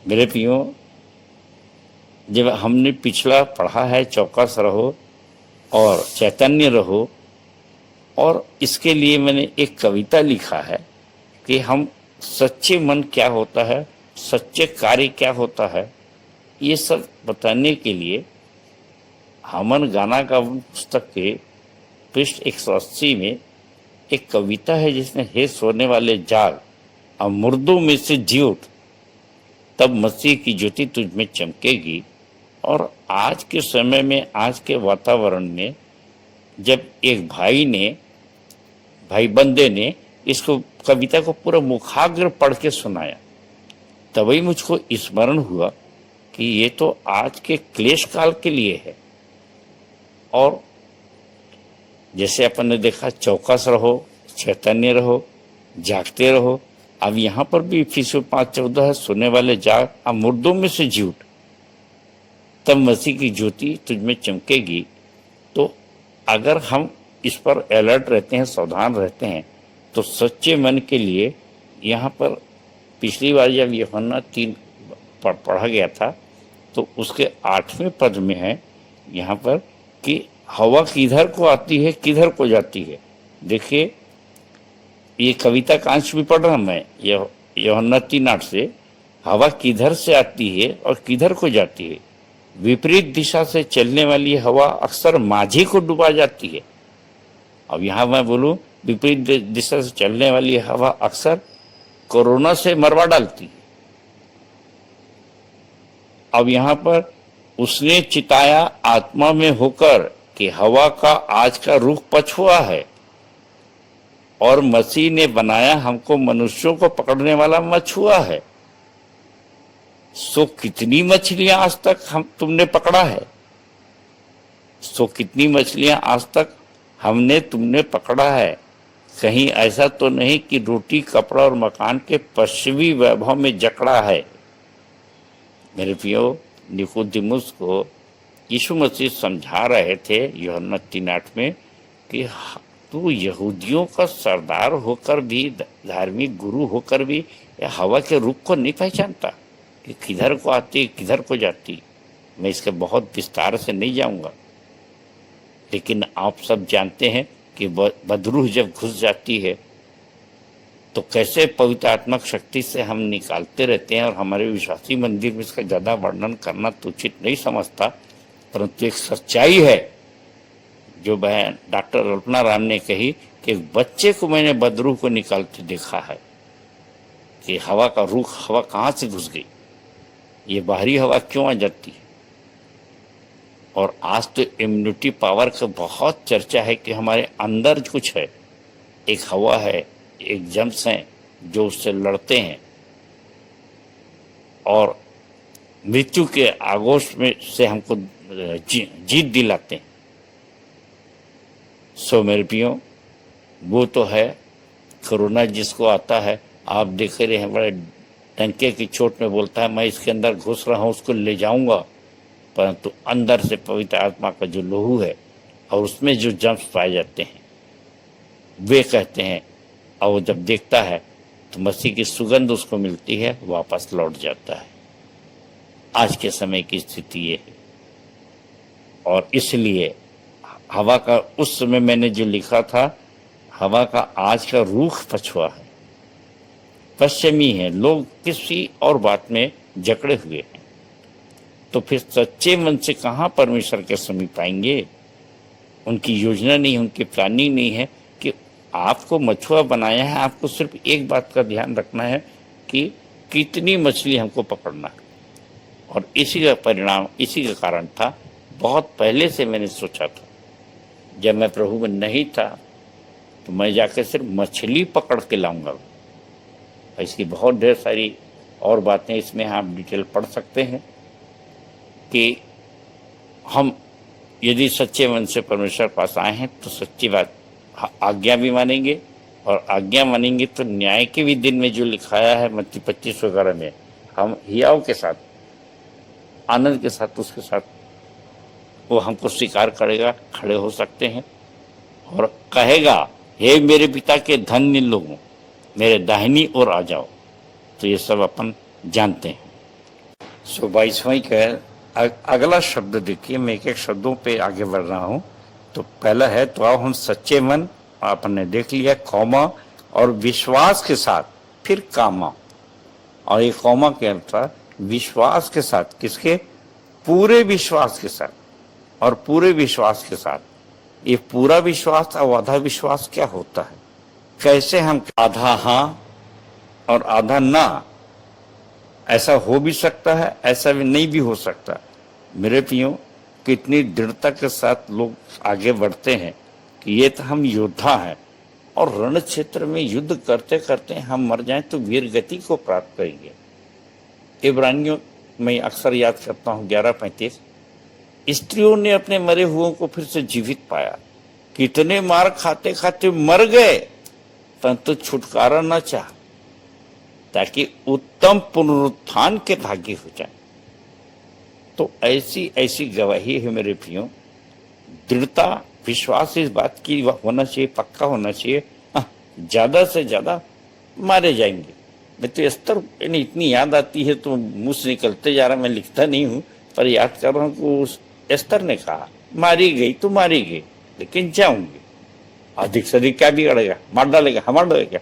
मेरे प्रियो, जब हमने पिछला पढ़ा है चौकस रहो और चैतन्य रहो, और इसके लिए मैंने एक कविता लिखा है कि हम सच्चे मन क्या होता है, सच्चे कार्य क्या होता है, ये सब बताने के लिए हमन गाना का पुस्तक के पृष्ठ 180 में एक कविता है जिसमें हे सोने वाले जाग, अब मुर्दों में से जी उठ, तब मसीह की ज्योति तुझ में चमकेगी। और आज के समय में, आज के वातावरण में, जब एक भाई बंदे ने इसको कविता को पूरा मुखाग्र पढ़ के सुनाया, तभी मुझको स्मरण हुआ कि ये तो आज के क्लेश काल के लिए है। और जैसे अपन ने देखा, चौकस रहो, चैतन्य रहो, जागते रहो। अब यहाँ पर भी इफिसियों 5:14 है, सोने वाले जाग, अब मुर्दों में से जी उठ, तब मसीह की ज्योति तुझ में चमकेगी। तो अगर हम इस पर अलर्ट रहते हैं, सावधान रहते हैं, तो सच्चे मन के लिए यहाँ पर पिछली बार जब यूहन्ना 3 पढ़ा गया था, तो उसके 8वें पद में है यहाँ पर कि हवा किधर को आती है, किधर को जाती है। देखिए, ये कविता का अंश भी पढ़ रहा मैं, यूहन्ना 3:8 से, हवा किधर से आती है और किधर को जाती है। विपरीत दिशा से चलने वाली हवा अक्सर माझी को डुबा जाती है। अब यहाँ मैं बोलूं, विपरीत दिशा से चलने वाली हवा अक्सर कोरोना से मरवा डालती है। अब यहाँ पर उसने चिताया आत्मा में होकर कि हवा का आज का रुख पछुआ है, और मसीह ने बनाया हमको मनुष्यों को पकड़ने वाला मछुआ है। सो कितनी मछलियां आज तक तुमने पकड़ा है, सो कितनी मछलियां आज तक तुमने पकड़ा है। कहीं ऐसा तो नहीं कि रोटी, कपड़ा और मकान के पश्चिमी वैभव में जकड़ा है। मेरे प्रियो, निकोदेमुस को यीशु मसीह समझा रहे थे यूहन्ना 3:8 में कि तू यहूदियों का सरदार होकर भी, धार्मिक गुरु होकर भी, हवा के रुख को नहीं पहचानता कि किधर को आती, किधर को जाती। मैं इसके बहुत विस्तार से नहीं जाऊंगा, लेकिन आप सब जानते हैं कि बदरूह जब घुस जाती है तो कैसे पवित्र आत्मक शक्ति से हम निकालते रहते हैं। और हमारे विश्वासी मंदिर में इसका ज़्यादा वर्णन करना तो उचित नहीं समझता, परंतु एक सच्चाई है जो बहन डॉक्टर अल्पना राम ने कही कि एक बच्चे को मैंने बदरूह को निकालते देखा है कि हवा का रुख, हवा कहाँ से घुस गई, ये बाहरी हवा क्यों आ जाती है। और आज तो इम्यूनिटी पावर का बहुत चर्चा है कि हमारे अंदर कुछ है, एक हवा है, एक जम्स हैं जो उससे लड़ते हैं और मृत्यु के आगोश में से हमको जीत दिलाते हैं। सो मेरे प्रियो, वो तो है कोरोना जिसको आता है, आप देख रहे हैं, बड़े डंके की चोट में बोलता है मैं इसके अंदर घुस रहा हूँ, उसको ले जाऊंगा, परंतु अंदर से पवित्र आत्मा का जो लहू है और उसमें जो जम्स पाए जाते हैं वे कहते हैं, और वो जब देखता है तो मसीह की सुगंध उसको मिलती है, वापस लौट जाता है। आज के समय की स्थिति ये है, और इसलिए हवा का उस समय मैंने जो लिखा था, हवा का आज का रूख पछुआ है, पश्चिमी है, लोग किसी और बात में जकड़े हुए हैं। तो फिर सच्चे मन से कहाँ परमेश्वर के समीप आएंगे? उनकी योजना नहीं, उनकी प्लानिंग नहीं है कि आपको मछुआ बनाया है, आपको सिर्फ एक बात का ध्यान रखना है कि कितनी मछली हमको पकड़ना है। और इसी का परिणाम, इसी का कारण था, बहुत पहले से मैंने सोचा था, जब मैं प्रभु में नहीं था तो मैं जाकर सिर्फ मछली पकड़ के लाऊंगा। इसकी बहुत ढेर सारी और बातें इसमें आप डिटेल पढ़ सकते हैं कि हम यदि सच्चे मन से परमेश्वर पास आए हैं तो सच्ची बात आज्ञा भी मानेंगे, और आज्ञा मानेंगे तो न्याय के भी दिन में जो लिखाया है मत्ती 25 वगैरह में, हम हियाव के साथ, आनंद के साथ उसके साथ वो हमको स्वीकार करेगा, खड़े हो सकते हैं और कहेगा, हे मेरे पिता के धन्य लोगों, मेरे दाहिनी ओर आ जाओ। तो ये सब अपन जानते हैं। 22वां का अगला शब्द देखिए, मैं एक एक शब्दों पे आगे बढ़ रहा हूँ। तो पहला है, तो आओ हम सच्चे मन, अपन ने देख लिया, कौमा, और विश्वास के साथ, फिर कामा, और ये कौमा के अनुसार विश्वास के साथ, किसके? पूरे विश्वास के साथ। और पूरे विश्वास के साथ, ये पूरा विश्वास और आधा विश्वास क्या होता है? कैसे हम आधा हाँ और आधा ना, ऐसा हो भी सकता है, ऐसा भी नहीं भी हो सकता। मेरे प्रियो, कितनी दृढ़ता के साथ लोग आगे बढ़ते हैं कि ये तो हम योद्धा हैं और रण क्षेत्र में युद्ध करते करते हम मर जाएं तो वीर गति को प्राप्त करेंगे। इब्रानियों में अक्सर याद करता हूँ 11:35, स्त्रियों ने अपने मरे हुओं को फिर से जीवित पाया, कितने मार खाते खाते मर गए परंतु छुटकारा न चाह, ताकि उत्तम पुनरुत्थान के भागी हो जाए। तो ऐसी ऐसी गवाही है मेरे प्रियो, दृढ़ता, विश्वास इस बात की होना चाहिए, पक्का होना चाहिए। ज्यादा से ज्यादा मारे जाएंगे। मैं तो स्तर इतनी याद आती है तो मुंह से निकलते जा रहा, मैं लिखता नहीं हूँ पर याद कर रहा हूँ कि उस एस्तर ने कहा, मारी गई तो मारी गई लेकिन जाऊंगी, अधिक से अधिक क्या बिगड़ेगा, मार डालेगा, हम मार डालेगा।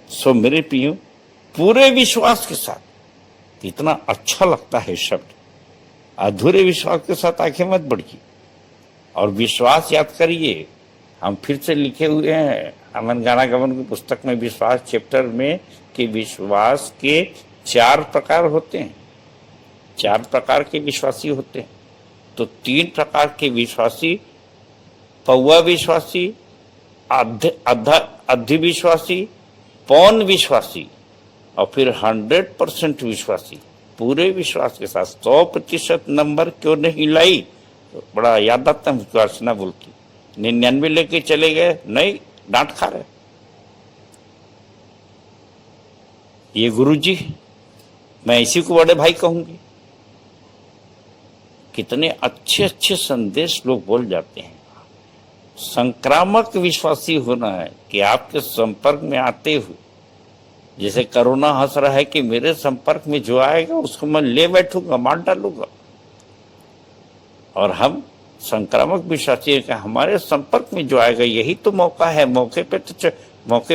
सो मेरे प्रियो, पूरे विश्वास के साथ, इतना अच्छा लगता है शब्द। अधूरे विश्वास के साथ आंखें मत बढ़िए और विश्वास याद करिए। हम फिर से लिखे हुए हैं अमन गाना गमन की पुस्तक में, विश्वास चैप्टर में, कि विश्वास के 4 प्रकार होते हैं। 4 प्रकार के विश्वासी होते हैं। तो 3 प्रकार के विश्वासी, पौवा विश्वासी, अधे विश्वासी, पौन विश्वासी, और फिर 100% विश्वासी। पूरे विश्वास के साथ 100% नंबर क्यों नहीं लाई? तो बड़ा याद आता है मुझको अर्चना बोलती, 99 लेके चले गए, नहीं डांट खा रहे। ये गुरुजी, मैं इसी को बड़े भाई कहूंगी। कितने अच्छे अच्छे संदेश लोग बोल जाते हैं। संक्रामक विश्वासी होना है कि आपके संपर्क में आते हुए, जैसे कोरोना हंस रहा है कि मेरे संपर्क में जो आएगा उसको मैं ले बैठूंगा, मार डालूंगा। और हम संक्रामक विश्वासी है कि हमारे संपर्क में जो आएगा यही तो मौका है, मौके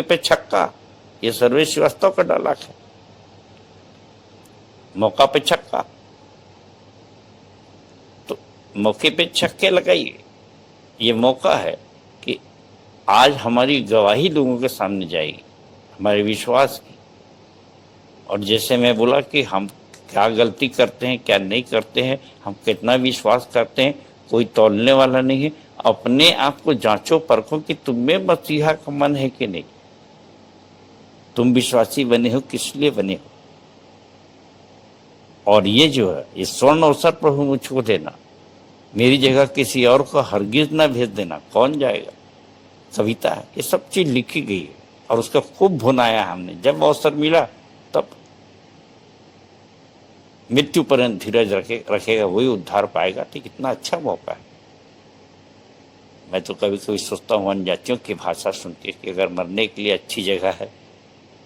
पे छक्का। ये सर्वे श्रीवास्तव का डायलॉग है, मौका पे छक्का। तो मौके पे छक्के लगाइए। ये मौका है कि आज हमारी गवाही लोगों के सामने जाएगी, हमारे विश्वास की। और जैसे मैं बोला कि हम क्या गलती करते हैं, क्या नहीं करते हैं, हम कितना विश्वास करते हैं, कोई तौलने वाला नहीं है। अपने आप को जांचो परखो कि तुम में मसीहा का मन है कि नहीं। तुम विश्वासी बने हो, किस लिए बने हो? और ये जो है, ये स्वर्ण अवसर प्रभु मुझको देना, मेरी जगह किसी और को हरगिज ना भेज देना। कौन जाएगा? कविता है, ये सब चीज लिखी गई है और उसका खूब भुनाया हमने। जब अवसर मिला तब मृत्यु पर्यंत धीरज रखेगा वही उद्धार पाएगा। तो कितना अच्छा मौका है। मैं तो कभी कभी सोचता हूँ अनजातियों की भाषा सुन के कि अगर मरने के लिए अच्छी जगह है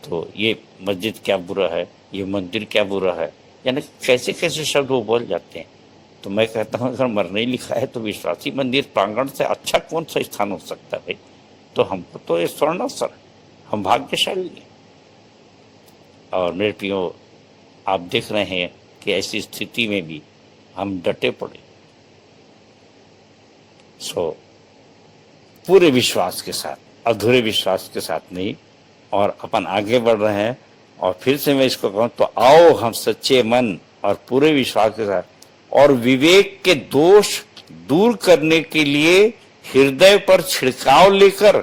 तो ये मस्जिद क्या बुरा है, ये मंदिर क्या बुरा है। यानी कैसे कैसे शब्द वो बोल जाते हैं। तो मैं कहता हूँ अगर मरने लिखा है तो विश्वासी मंदिर प्रांगण से अच्छा कौन सा स्थान हो सकता है। तो हमको तो ये स्वर्ण अवसर, हम भाग्यशाली हैं। और मेरे प्रियो, आप देख रहे हैं कि ऐसी स्थिति में भी हम डटे पड़े। सो पूरे विश्वास के साथ, अधूरे विश्वास के साथ नहीं, और अपन आगे बढ़ रहे हैं। और फिर से मैं इसको कहूँ तो आओ हम सच्चे मन और पूरे विश्वास के साथ और विवेक के दोष दूर करने के लिए हृदय पर छिड़काव लेकर,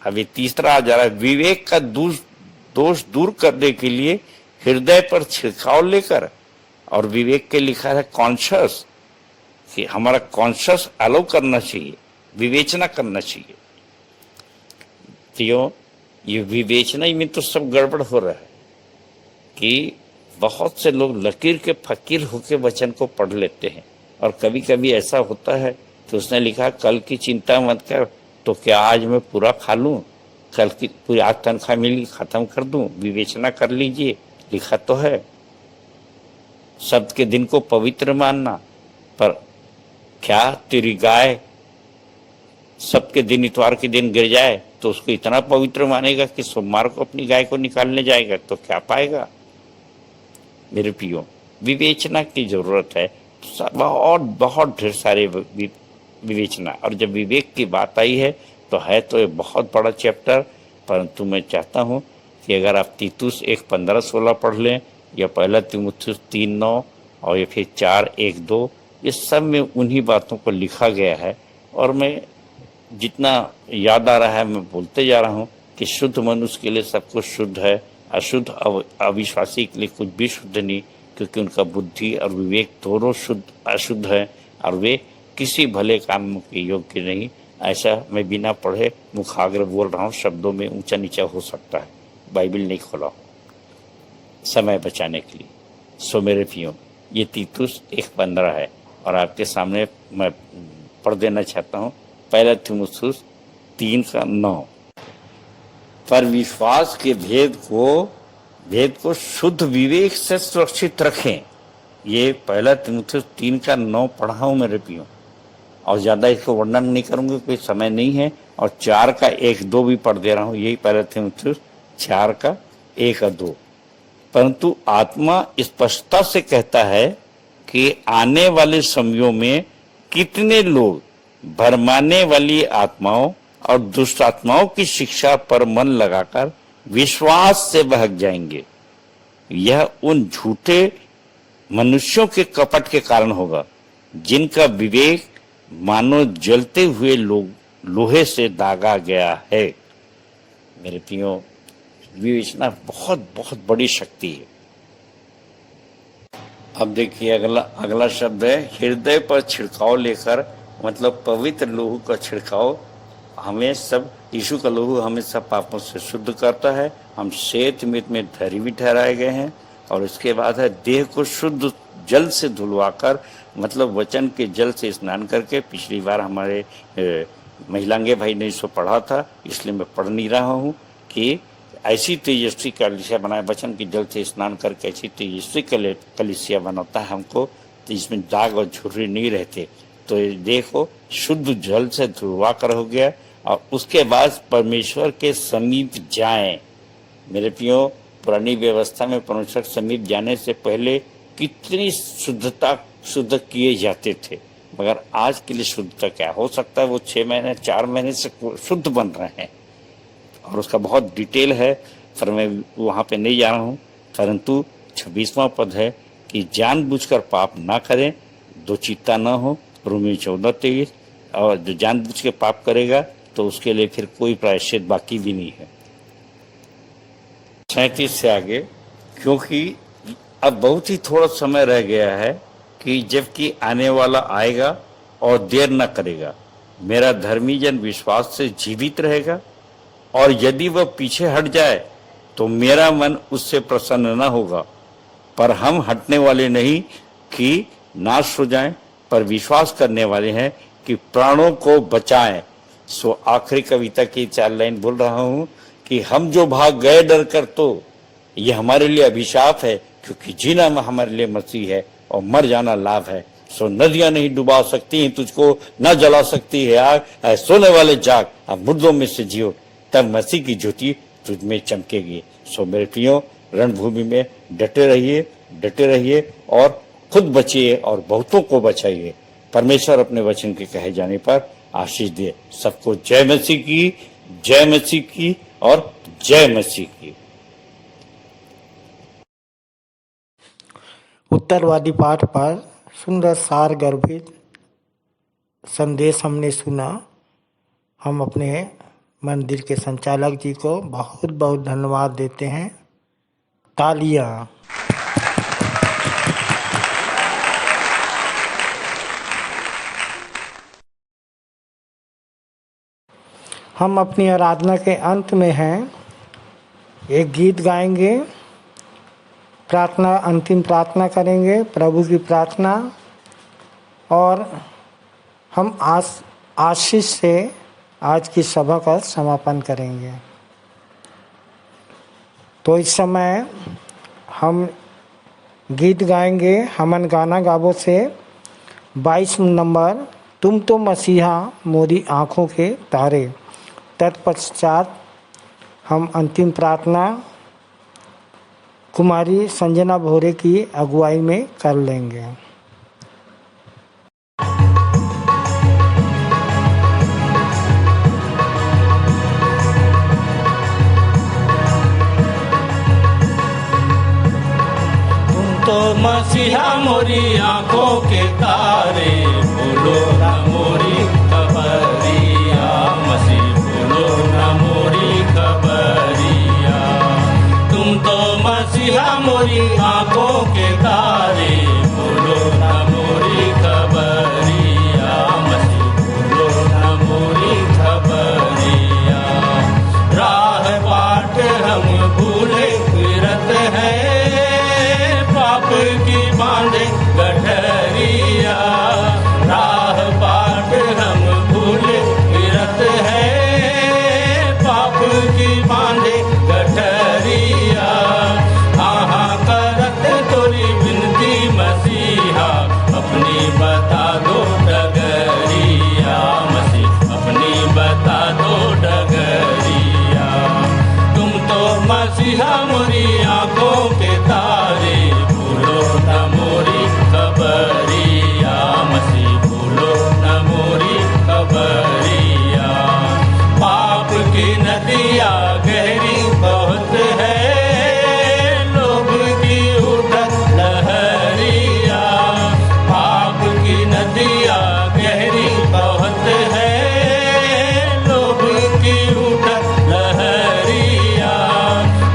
अभी तीसरा आ जा रहा है, विवेक का दोष दूर करने के लिए हृदय पर छिड़काव लेकर। और विवेक के लिखा है कॉन्शियस, कि हमारा कॉन्शियस अलाउ करना चाहिए, विवेचना करना चाहिए। तो ये विवेचना ही में तो सब गड़बड़ हो रहा है कि बहुत से लोग लकीर के फकीर होकर वचन को पढ़ लेते हैं। और कभी कभी ऐसा होता है तो उसने लिखा कल की चिंता मत कर, तो क्या आज मैं पूरा खा लूं, कल की पूरी आज तनख्वाह मिली खत्म कर दूं, विवेचना कर लीजिए, लिखा तो है। शब्द के दिन को पवित्र मानना, पर क्या तेरी गाय सबके दिन इतवार के दिन गिर जाए तो उसको इतना पवित्र मानेगा कि सोमवार को अपनी गाय को निकालने जाएगा तो क्या पाएगा। मेरे प्रियो, विवेचना की जरूरत है, बहुत बहुत ढेर सारे विवेचना। और जब विवेक की बात आई है तो है तो ये बहुत बड़ा चैप्टर, परंतु मैं चाहता हूँ कि अगर आप तीतुस 1:15-16 पढ़ लें, या पहला तीमुथियुस 3:9 और या फिर 4:1-2, ये सब में उन्हीं बातों को लिखा गया है। और मैं जितना याद आ रहा है मैं बोलते जा रहा हूँ कि शुद्ध मनुष्य के लिए सब कुछ शुद्ध है, अशुद्ध अविश्वासी के लिए कुछ भी शुद्ध नहीं, क्योंकि उनका बुद्धि और विवेक दोनों शुद्ध अशुद्ध है और वे किसी भले काम के योग्य नहीं। ऐसा मैं बिना पढ़े मुखाग्र बोल रहा हूँ, शब्दों में ऊंचा नीचा हो सकता है, बाइबल नहीं खोला समय बचाने के लिए। सो मेरे प्रियो, ये तीतुस 1:15 है और आपके सामने मैं पढ़ देना चाहता हूँ पहला तीमुथियुस 3:9। पर विश्वास के भेद को शुद्ध विवेक से सुरक्षित रखें। ये पहला तीमुथियुस 3:9 पढ़ा हूं मेरे प्रियो, और ज्यादा इसको वर्णन नहीं करूंगा, कोई समय नहीं है। और 4:1-2 भी पढ़ दे रहा हूं, यही पहला तीमुथियुस 4:1-2। परंतु आत्मा स्पष्टता से कहता है कि आने वाले समयों में कितने लोग भरमाने वाली आत्माओं और दुष्ट आत्माओं की शिक्षा पर मन लगाकर विश्वास से बहक जाएंगे। यह उन झूठे मनुष्यों के कपट के कारण होगा जिनका विवेक मानो जलते हुए लोहे से दागा गया है। मेरे प्रियो, विवेचना बहुत बहुत बड़ी शक्ति है। अब देखिए अगला शब्द है हृदय पर छिड़काव लेकर, मतलब पवित्र लोहू का छिड़काव। हमें सब, यीशु का लोहू हमें सब पापों से शुद्ध करता है। हम श्वेत मित में धरी भी ठहराए गए हैं। और इसके बाद है देह को शुद्ध जल से धुलवाकर, मतलब वचन के जल से स्नान करके। पिछली बार हमारे महिलांगे भाई ने इसको पढ़ा था, इसलिए मैं पढ़ नहीं रहा हूँ कि ऐसी तेजस्वी कलिसिया बनाए, वचन के जल से स्नान करके ऐसी तेजस्वी कलिसिया बनाता है हमको, तो इसमें दाग और झुर्री नहीं रहते। तो ये देखो शुद्ध जल से धुलवा कर हो गया। और उसके बाद परमेश्वर के समीप जाएं। मेरे प्रियो, पुरानी व्यवस्था में परमेश्वर के समीप जाने से पहले कितनी शुद्ध किए जाते थे, मगर आज के लिए शुद्धता क्या हो सकता है, वो 6 महीने 4 महीने से शुद्ध बन रहे हैं। और उसका बहुत डिटेल है, पर मैं वहाँ पे नहीं जा रहा हूँ। परंतु 26वां पद है कि जानबूझकर पाप ना करें, दो चित्ता ना हो, रोमी 14:23। और जो जानबूझ के पाप करेगा तो उसके लिए फिर कोई प्रायश्चित बाकी भी नहीं है। 37 से आगे, क्योंकि अब बहुत ही थोड़ा समय रह गया है कि जबकि आने वाला आएगा और देर न करेगा। मेरा धर्मी जन विश्वास से जीवित रहेगा, और यदि वह पीछे हट जाए तो मेरा मन उससे प्रसन्न न होगा। पर हम हटने वाले नहीं कि नाश हो जाएं, पर विश्वास करने वाले हैं कि प्राणों को बचाएं। सो आखिरी कविता की 4 लाइन बोल रहा हूं कि हम जो भाग गए डर कर, तो ये हमारे लिए अभिशाप है, क्योंकि जीना हमारे लिए मसीह है और मर जाना लाभ है। सो नदियां नहीं डुबा सकती, तुझको न जला सकती है आग। ऐ सोने वाले जाग, अब मुर्दों में से जियो, तब मसीह की ज्योति तुझ में चमकेगी। सो मेरे प्रियो, रणभूमि में डटे रहिए और खुद बचिए और बहुतों को बचाइए। परमेश्वर अपने वचन के कहे जाने पर आशीष दे। सबको जय मसीह की और जय मसीह की। उत्तरवादी पाठ पर सुंदर सार गर्भित संदेश हमने सुना। हम अपने मंदिर के संचालक जी को बहुत बहुत धन्यवाद देते हैं। तालियां। हम अपनी आराधना के अंत में हैं, एक गीत गाएंगे, प्रार्थना, अंतिम प्रार्थना करेंगे, प्रभु की प्रार्थना, और हम आशीष से आज की सभा का समापन करेंगे। तो इस समय हम गीत गाएंगे हमन गाना गावो से 22 नंबर, तुम तो मसीहा मोरी आँखों के तारे। तत्पश्चात हम अंतिम प्रार्थना कुमारी संजना भोरे की अगुवाई में कर लेंगे। तुम तो मसीहा मोरी आंखों के तारे, बोलो ना मोरी खबरिया, मसीह बोलो ना मोरी खबरिया। तुम तो मसीहा मोरी आंखों के तारे, बोलो ना मोरी खबरिया, मसीह बोलो ना मोरी खबरिया। राह बाट हम भूले फिरत हैं, पाप की बांधे गठरिया। राह बाट हम भूले फिरत हैं, पाप की बांधे गठरिया। हाँ करत तोरी विनती मसीहा, अपनी बता दो डगरिया, मसीह अपनी बता दो डगरिया। तुम तो मसीहा मोरी आंखों के तारे, बोलो न मोरी खबरिया, मसीह बोलो न मोरी खबरिया। पाप की नदिया गहरी बहुत है, लोभ की उठत लहरिया। पाप की नदिया गहरी बहुत है, लोभ की उठत लहरिया।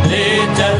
ले चल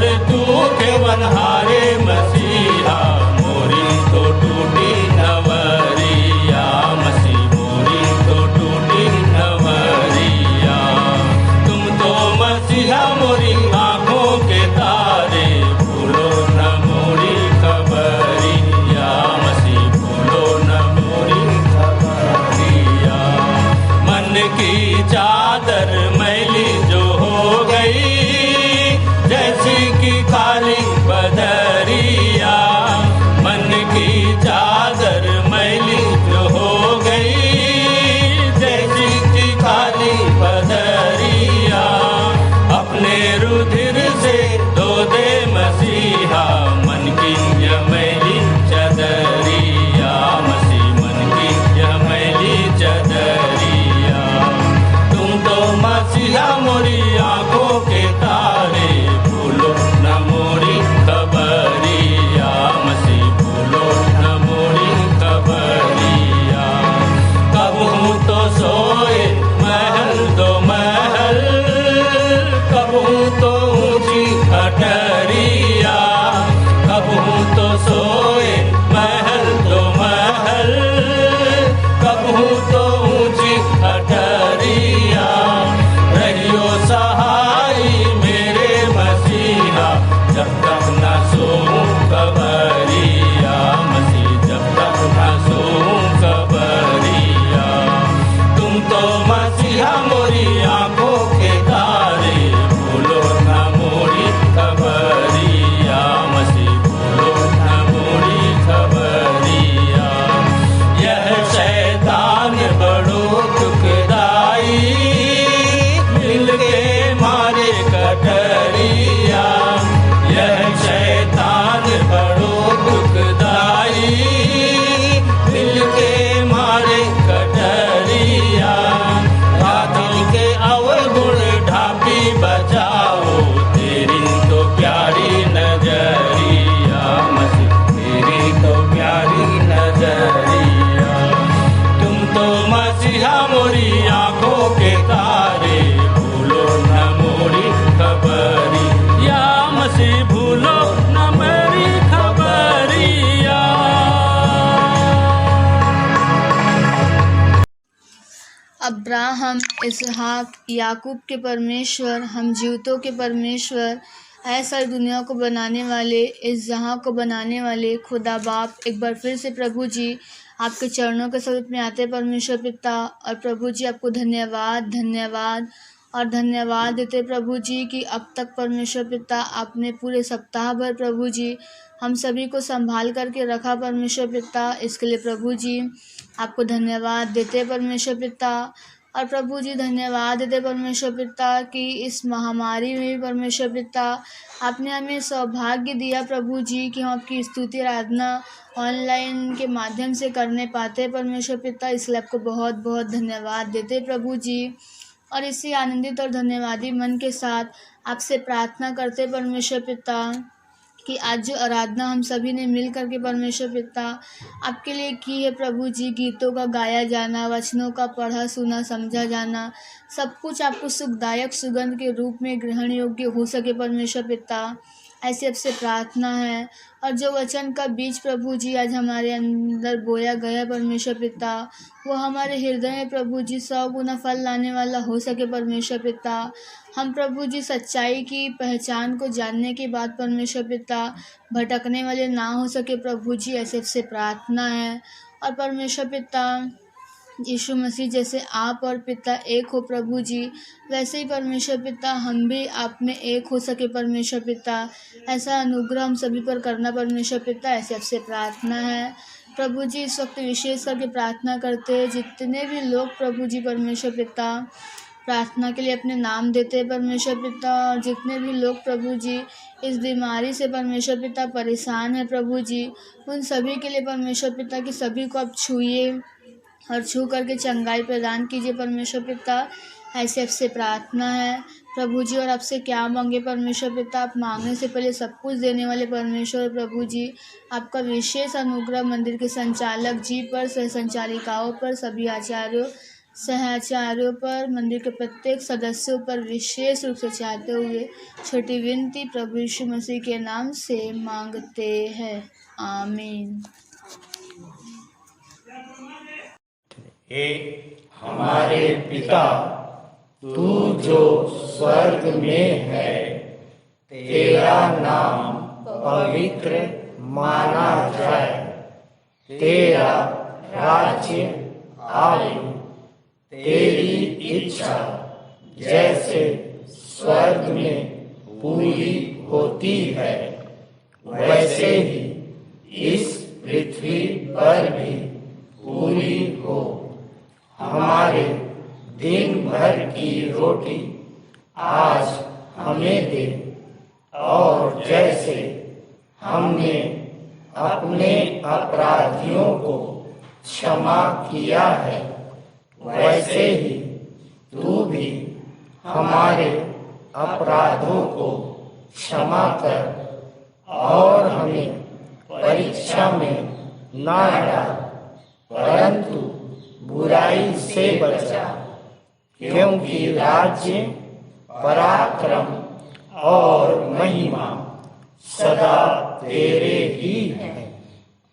हम इसहाक याकूब के परमेश्वर, हम जीवतों के परमेश्वर, ऐसा दुनिया को बनाने वाले, इस जहां को बनाने वाले खुदा बाप, एक बार फिर से प्रभु जी आपके चरणों के समीप में आते परमेश्वर पिता। और प्रभु जी आपको धन्यवाद धन्यवाद और धन्यवाद देते प्रभु जी कि अब तक परमेश्वर पिता आपने पूरे सप्ताह भर प्रभु जी हम सभी को संभाल करके रखा परमेश्वर पिता। इसके लिए प्रभु जी आपको धन्यवाद देते परमेश्वर पिता। और प्रभु जी धन्यवाद देते परमेश्वर पिता कि इस महामारी में भी परमेश्वर पिता आपने हमें सौभाग्य दिया प्रभु जी कि हम आपकी स्तुति आराधना ऑनलाइन के माध्यम से करने पाते परमेश्वर पिता। इसलिए आपको बहुत बहुत धन्यवाद देते प्रभु जी। और इसी आनंदित और धन्यवादी मन के साथ आपसे प्रार्थना करते परमेश्वर पिता कि आज जो आराधना हम सभी ने मिल करके परमेश्वर पिता आपके लिए की है प्रभु जी, गीतों का गाया जाना, वचनों का पढ़ा सुना समझा जाना, सब कुछ आपको सुखदायक सुगंध के रूप में ग्रहण योग्य हो सके परमेश्वर पिता, ऐसे आपसे प्रार्थना है। और जो वचन का बीज प्रभु जी आज हमारे अंदर बोया गया परमेश्वर पिता, वो हमारे हृदय में प्रभु जी 100 गुना फल लाने वाला हो सके परमेश्वर पिता। हम प्रभु जी सच्चाई की पहचान को जानने के बाद परमेश्वर पिता भटकने वाले ना हो सके प्रभु जी, ऐसे आपसे प्रार्थना है। और परमेश्वर पिता यीशु मसीह जैसे आप और पिता एक हो प्रभु जी, वैसे ही परमेश्वर पिता हम भी आप में एक हो सके परमेश्वर पिता, ऐसा अनुग्रह हम सभी पर करना परमेश्वर पिता, ऐसे आपसे प्रार्थना है। प्रभु जी इस वक्त विशेष करके प्रार्थना करते हैं जितने भी लोग प्रभु जी परमेश्वर पिता प्रार्थना के लिए अपने नाम देते हैं परमेश्वर पिता, और जितने भी लोग प्रभु जी इस बीमारी से परमेश्वर पिता परेशान है प्रभु जी, उन सभी के लिए परमेश्वर पिता कि सभी को आप छूइए और छू करके चंगाई प्रदान कीजिए परमेश्वर पिता, ऐसे आपसे प्रार्थना है प्रभु जी। और आपसे क्या मांगे परमेश्वर पिता, आप मांगने से पहले सब कुछ देने वाले परमेश्वर प्रभु जी, आपका विशेष अनुग्रह मंदिर के संचालक जी पर, सह संचालिकाओं पर, सभी आचार्यों सहाचार्यों पर, मंदिर के प्रत्येक सदस्यों पर विशेष रूप से चाहते हुए छोटी विनती प्रभु यीशु मसीह के नाम से मांगते हैं, आमीन। हे हमारे पिता, तू जो स्वर्ग में है, तेरा नाम पवित्र माना जाए, तेरा राज्य आए, तेरी इच्छा जैसे स्वर्ग में पूरी होती है, वैसे ही इस पृथ्वी पर भी पूरी हो। हमारे दिन भर की रोटी आज हमें दे, और जैसे हमने अपने अपराधियों को क्षमा किया है, वैसे ही तू भी हमारे अपराधों को क्षमा कर, और हमें परीक्षा में ना डाल, परंतु बुराई से बचा, क्योंकि राज्य, पराक्रम और महिमा सदा तेरे ही हैं,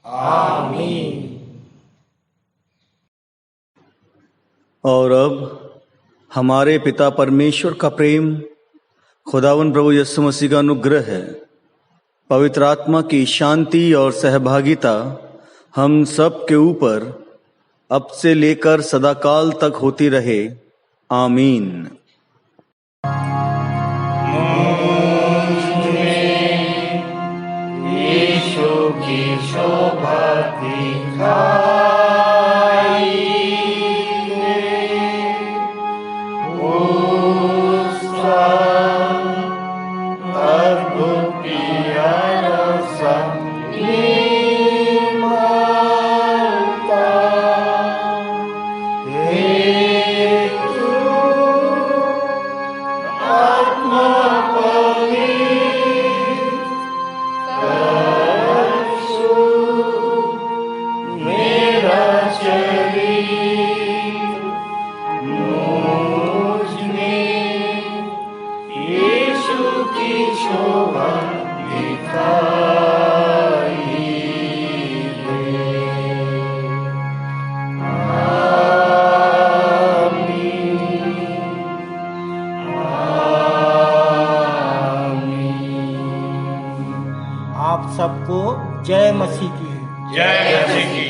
आमीन। और अब हमारे पिता परमेश्वर का प्रेम, खुदावन प्रभु यीशु मसीह का अनुग्रह है, पवित्र आत्मा की शांति और सहभागिता हम सब के ऊपर अब से लेकर सदाकाल तक होती रहे, आमीन। यीशु की शोभा दिखाई उसका अद्भुत प्यारा सबको जय मसीह की। जय मसीह की।